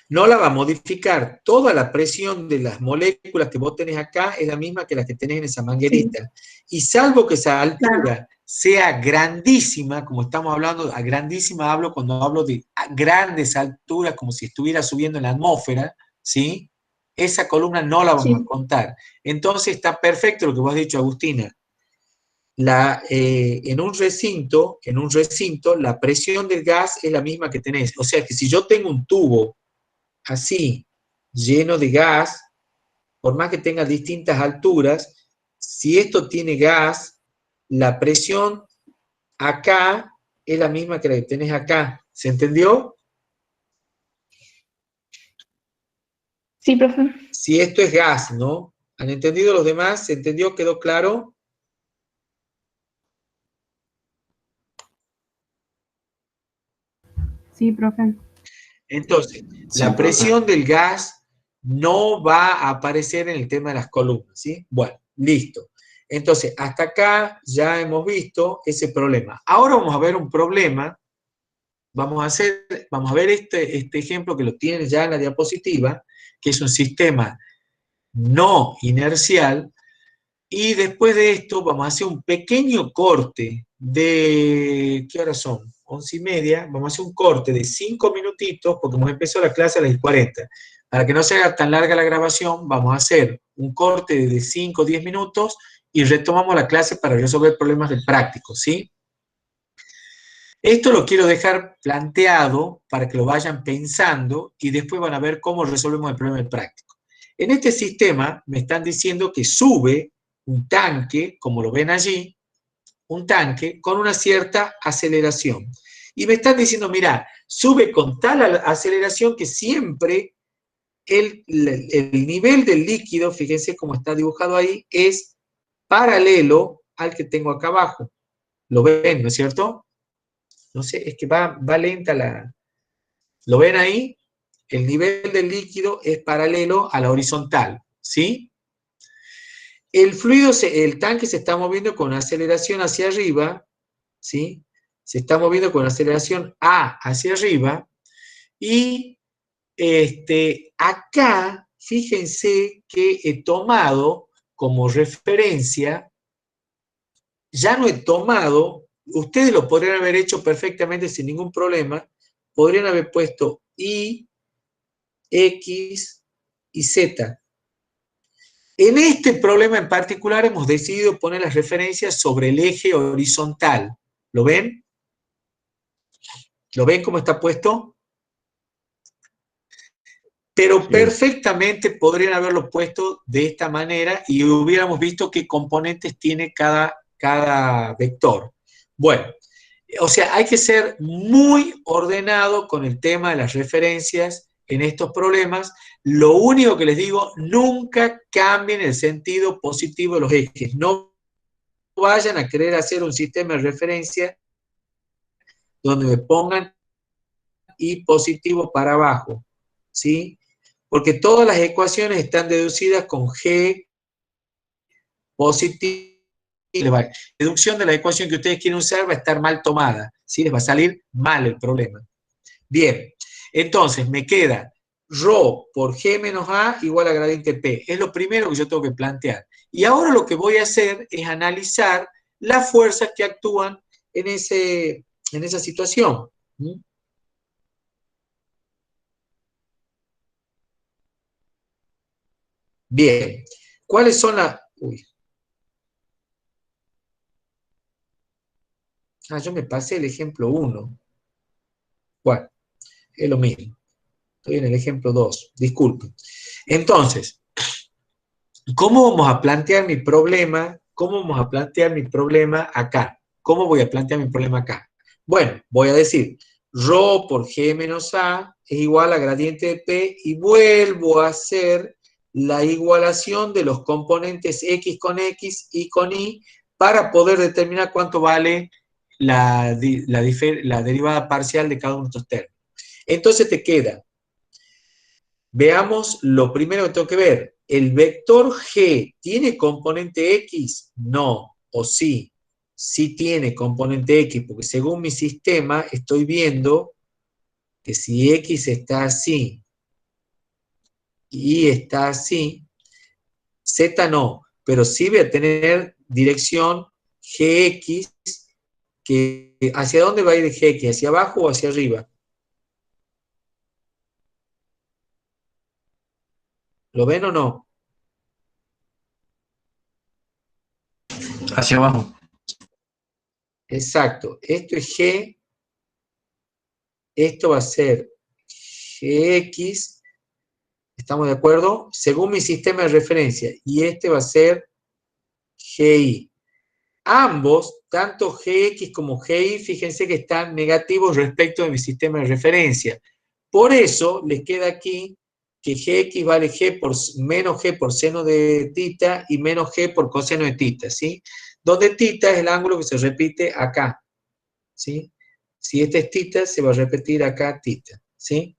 No la va a modificar. Toda la presión de las moléculas que vos tenés acá es la misma que la que tenés en esa manguerita. Sí. Y salvo que esa altura sea grandísima, como estamos hablando, a grandísima hablo cuando hablo de grandes alturas, como si estuviera subiendo en la atmósfera, ¿sí? Esa columna no la vamos a contar. Entonces está perfecto lo que vos has dicho, Agustina. En un recinto, la presión del gas es la misma que tenés. O sea que si yo tengo un tubo así, lleno de gas, por más que tenga distintas alturas, si esto tiene gas, la presión acá es la misma que la que tenés acá. ¿Se entendió? Sí, profe. Si esto es gas, ¿no? ¿Han entendido los demás? ¿Se entendió? ¿Quedó claro? Sí, profe. Entonces, Sí, la profe. presión del gas no va a aparecer en el tema de las columnas, ¿sí? Bueno, listo. Entonces, hasta acá ya hemos visto ese problema. Ahora vamos a ver un problema. Vamos a ver este ejemplo que lo tienen ya en la diapositiva, que es un sistema no inercial, y después de esto vamos a hacer un pequeño corte de, ¿qué horas son? 11:30, vamos a hacer un corte de 5 minutitos, porque hemos empezado la clase a las 40. Para que no se haga tan larga la grabación, vamos a hacer un corte de 5 o 10 minutos y retomamos la clase para resolver problemas del práctico, ¿sí? Esto lo quiero dejar planteado para que lo vayan pensando y después van a ver cómo resolvemos el problema del práctico. En este sistema me están diciendo que sube un tanque, como lo ven allí, un tanque con una cierta aceleración. Y me están diciendo, mira, sube con tal aceleración que siempre el nivel del líquido, fíjense cómo está dibujado ahí, es paralelo al que tengo acá abajo. ¿Lo ven, no es cierto? No sé, es que va lenta la... ¿Lo ven ahí? El nivel del líquido es paralelo a la horizontal, ¿sí? El fluido, el tanque se está moviendo con aceleración hacia arriba, ¿sí? Se está moviendo con aceleración A hacia arriba, y acá, fíjense que he tomado como referencia, ya no he tomado, ustedes lo podrían haber hecho perfectamente sin ningún problema, podrían haber puesto Y, X y Z. En este problema en particular hemos decidido poner las referencias sobre el eje horizontal. ¿Lo ven? ¿Lo ven cómo está puesto? Pero perfectamente podrían haberlo puesto de esta manera y hubiéramos visto qué componentes tiene cada vector. Bueno, o sea, hay que ser muy ordenado con el tema de las referencias en estos problemas. Lo único que les digo, nunca cambien el sentido positivo de los ejes. No vayan a querer hacer un sistema de referencia donde me pongan Y positivo para abajo, ¿sí? Porque todas las ecuaciones están deducidas con G positivo La deducción de la ecuación que ustedes quieren usar va a estar mal tomada, ¿sí? Les va a salir mal el problema. Bien, entonces me queda ρ por G menos A igual a gradiente P. Es lo primero que yo tengo que plantear. Y ahora lo que voy a hacer es analizar las fuerzas que actúan en esa situación. ¿Mm? Bien, ¿cuáles son las...? Uy. Yo me pasé el ejemplo 1. Bueno, es lo mismo. Estoy en el ejemplo 2, disculpen. Entonces, ¿cómo vamos a plantear mi problema? ¿Cómo vamos a plantear mi problema acá? ¿Cómo voy a plantear mi problema acá? Bueno, voy a decir, ρ por G menos A es igual a gradiente de P y vuelvo a hacer la igualación de los componentes X con X y con Y para poder determinar cuánto vale la derivada parcial de cada uno de estos términos. Entonces te queda, veamos lo primero que tengo que ver. ¿El vector G tiene componente X? No, o sí. Sí tiene componente X, porque según mi sistema estoy viendo que si X está así y está así, Z no, pero sí voy a tener dirección GX, que ¿hacia dónde va a ir GX? ¿Hacia abajo o hacia arriba? ¿Lo ven o no? Hacia abajo. Exacto. Esto es G. Esto va a ser GX. ¿Estamos de acuerdo? Según mi sistema de referencia. Y este va a ser GI. Ambos, tanto GX como GI, fíjense que están negativos respecto de mi sistema de referencia. Por eso les queda aquí que GX vale menos G por seno de tita y menos G por coseno de tita, ¿sí? Donde tita es el ángulo que se repite acá, ¿sí? Si este es tita, se va a repetir acá tita, ¿sí?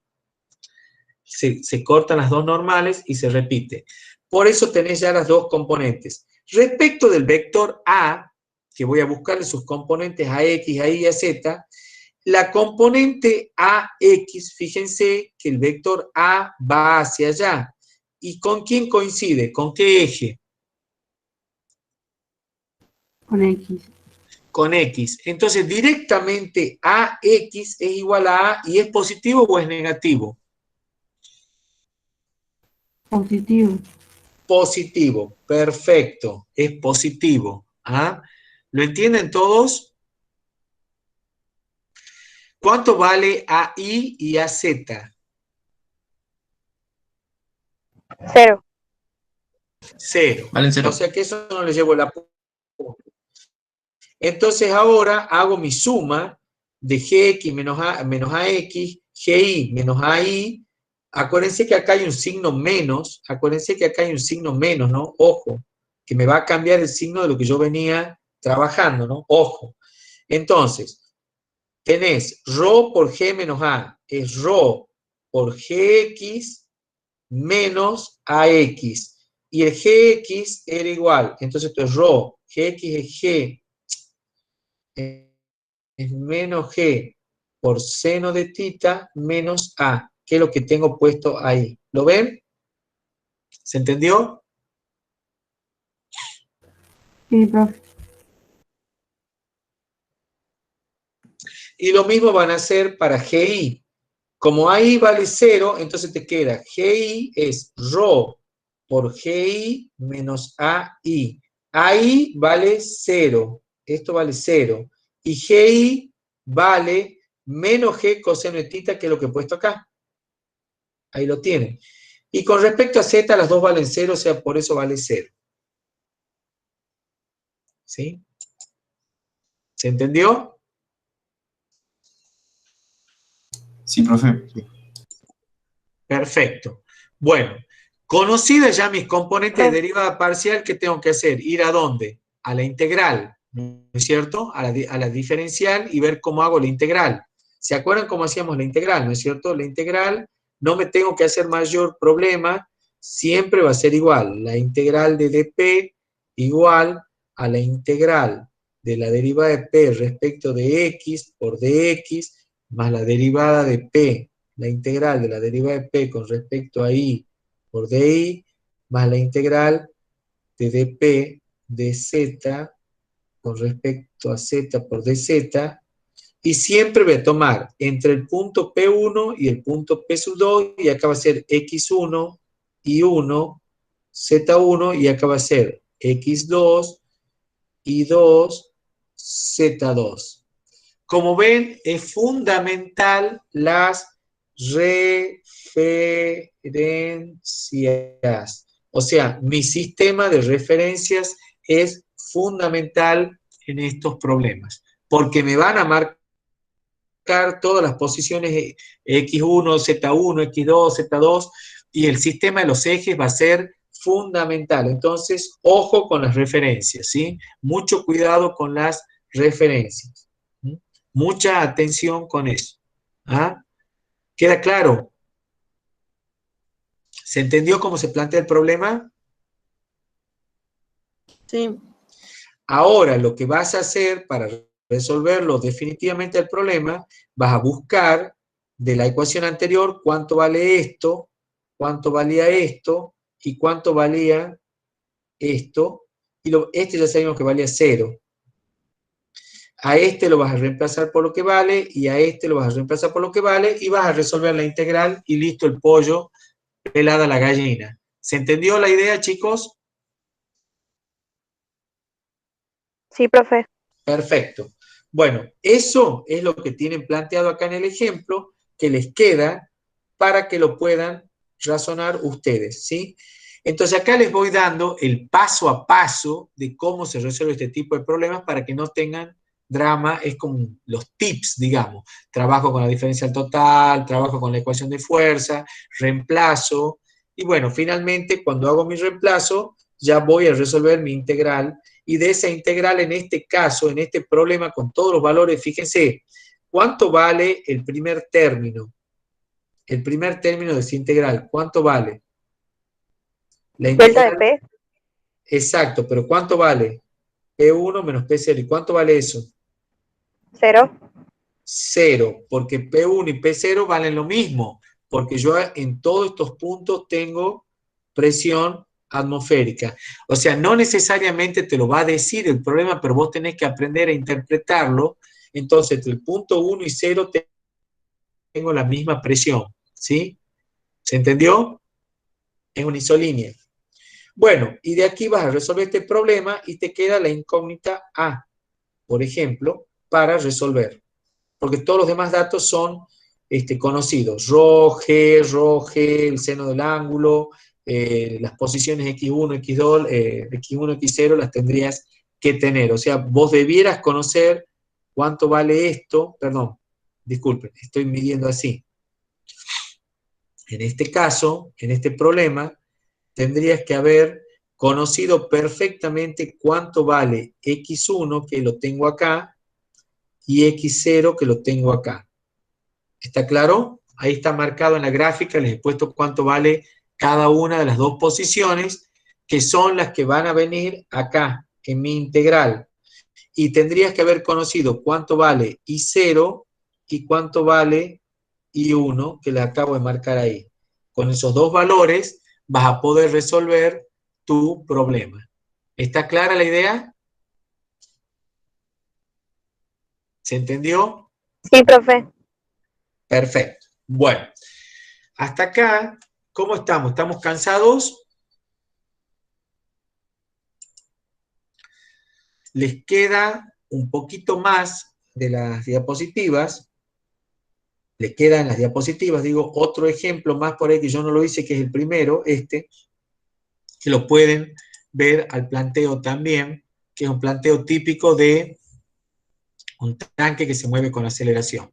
Se cortan las dos normales y se repite. Por eso tenés ya las dos componentes. Respecto del vector A, que voy a buscarle sus componentes a X, a Y y a Z, la componente AX, fíjense que el vector A va hacia allá. ¿Y con quién coincide? ¿Con qué eje? Con X. Con X. Entonces, directamente AX es igual a A, ¿y es positivo o es negativo? Positivo. Positivo, perfecto, es positivo. ¿Ah? ¿Lo entienden todos? ¿Cuánto vale AI y AZ? 0. 0. Valen 0. O sea que eso no le llevo la punta. Entonces ahora hago mi suma de GX menos AX, GI menos AI. Acuérdense que acá hay un signo menos, ¿no? Ojo, que me va a cambiar el signo de lo que yo venía trabajando, ¿no? Ojo. Entonces, tenés ρ por G menos A, es ρ por GX menos AX. Y el GX era igual, entonces esto es ρ, GX es G, es menos G por seno de tita menos A, que es lo que tengo puesto ahí. ¿Lo ven? ¿Se entendió? Sí, profe. Y lo mismo van a hacer para GI. Como AI vale 0, entonces te queda GI es ρ por GI menos AI. AI vale 0. Esto vale 0. Y GI vale menos G coseno de tita, que es lo que he puesto acá. Ahí lo tienen. Y con respecto a Z, las dos valen 0, o sea, por eso vale 0. ¿Sí? ¿Se entendió? Sí, profe. Perfecto. Bueno, conocidas ya mis componentes de derivada parcial, ¿qué tengo que hacer? ¿Ir a dónde? A la integral, ¿no es cierto? A la diferencial y ver cómo hago la integral. ¿Se acuerdan cómo hacíamos la integral, no es cierto? La integral, no me tengo que hacer mayor problema, siempre va a ser igual. La integral de dp igual a la integral de la derivada de P respecto de X por dx, más la derivada de P, la integral de la derivada de P con respecto a Y por dY, más la integral de dP de Z con respecto a Z por dz, y siempre voy a tomar entre el punto P1 y el punto P sub 2, y acá va a ser X1, Y1, Z1, y acá va a ser X2, Y2, Z2. Como ven, es fundamental las referencias. O sea, mi sistema de referencias es fundamental en estos problemas, porque me van a marcar todas las posiciones X1, Z1, X2, Z2, y el sistema de los ejes va a ser fundamental. Entonces, ojo con las referencias, ¿sí? Mucho cuidado con las referencias. ¿Sí? Mucha atención con eso. ¿Ah? ¿Queda claro? ¿Se entendió cómo se plantea el problema? Sí. Ahora, lo que vas a hacer para resolverlo definitivamente el problema, vas a buscar de la ecuación anterior cuánto vale esto, cuánto valía esto, y cuánto valía esto, y este ya sabemos que valía 0. A este lo vas a reemplazar por lo que vale, y a este lo vas a reemplazar por lo que vale, y vas a resolver la integral, y listo el pollo, pelada la gallina. ¿Se entendió la idea, chicos? Sí, profe. Perfecto. Bueno, eso es lo que tienen planteado acá en el ejemplo, que les queda para que lo puedan razonar ustedes, ¿sí? Entonces acá les voy dando el paso a paso de cómo se resuelve este tipo de problemas para que no tengan drama. Es como los tips, digamos. Trabajo con la diferencial total, trabajo con la ecuación de fuerza, reemplazo, y bueno, finalmente cuando hago mi reemplazo ya voy a resolver mi integral, y de esa integral en este caso, en este problema con todos los valores, fíjense, ¿cuánto vale el primer término? El primer término de esa integral, ¿cuánto vale? La Delta de integral, P, exacto, pero ¿cuánto vale? P1 menos P0, ¿y cuánto vale eso? 0. 0, porque P1 y P0 valen lo mismo, porque yo en todos estos puntos tengo presión atmosférica. O sea, no necesariamente te lo va a decir el problema, pero vos tenés que aprender a interpretarlo. Entonces, entre el punto 1 y 0 tengo la misma presión, ¿sí? ¿Se entendió? Es una isolínea. Bueno, y de aquí vas a resolver este problema y te queda la incógnita A, por ejemplo, para resolver. Porque todos los demás datos son conocidos. Rho, G, el seno del ángulo, las posiciones X1, X2, X1, X0 las tendrías que tener. O sea, vos debieras conocer cuánto vale esto. Perdón, disculpen, estoy midiendo así. En este caso, en este problema, tendrías que haber conocido perfectamente cuánto vale X1, que lo tengo acá, y X0, que lo tengo acá. ¿Está claro? Ahí está marcado en la gráfica, les he puesto cuánto vale cada una de las dos posiciones, que son las que van a venir acá, en mi integral. Y tendrías que haber conocido cuánto vale I0 y cuánto vale I1, que le acabo de marcar ahí. Con esos dos valores vas a poder resolver tu problema. ¿Está clara la idea? ¿Se entendió? Sí, profe. Perfecto. Bueno, hasta acá, ¿cómo estamos? ¿Estamos cansados? Les queda un poquito más de las diapositivas. Les queda en las diapositivas, digo, otro ejemplo más por ahí que yo no lo hice, que es el primero, que lo pueden ver al planteo también, que es un planteo típico de un tanque que se mueve con aceleración.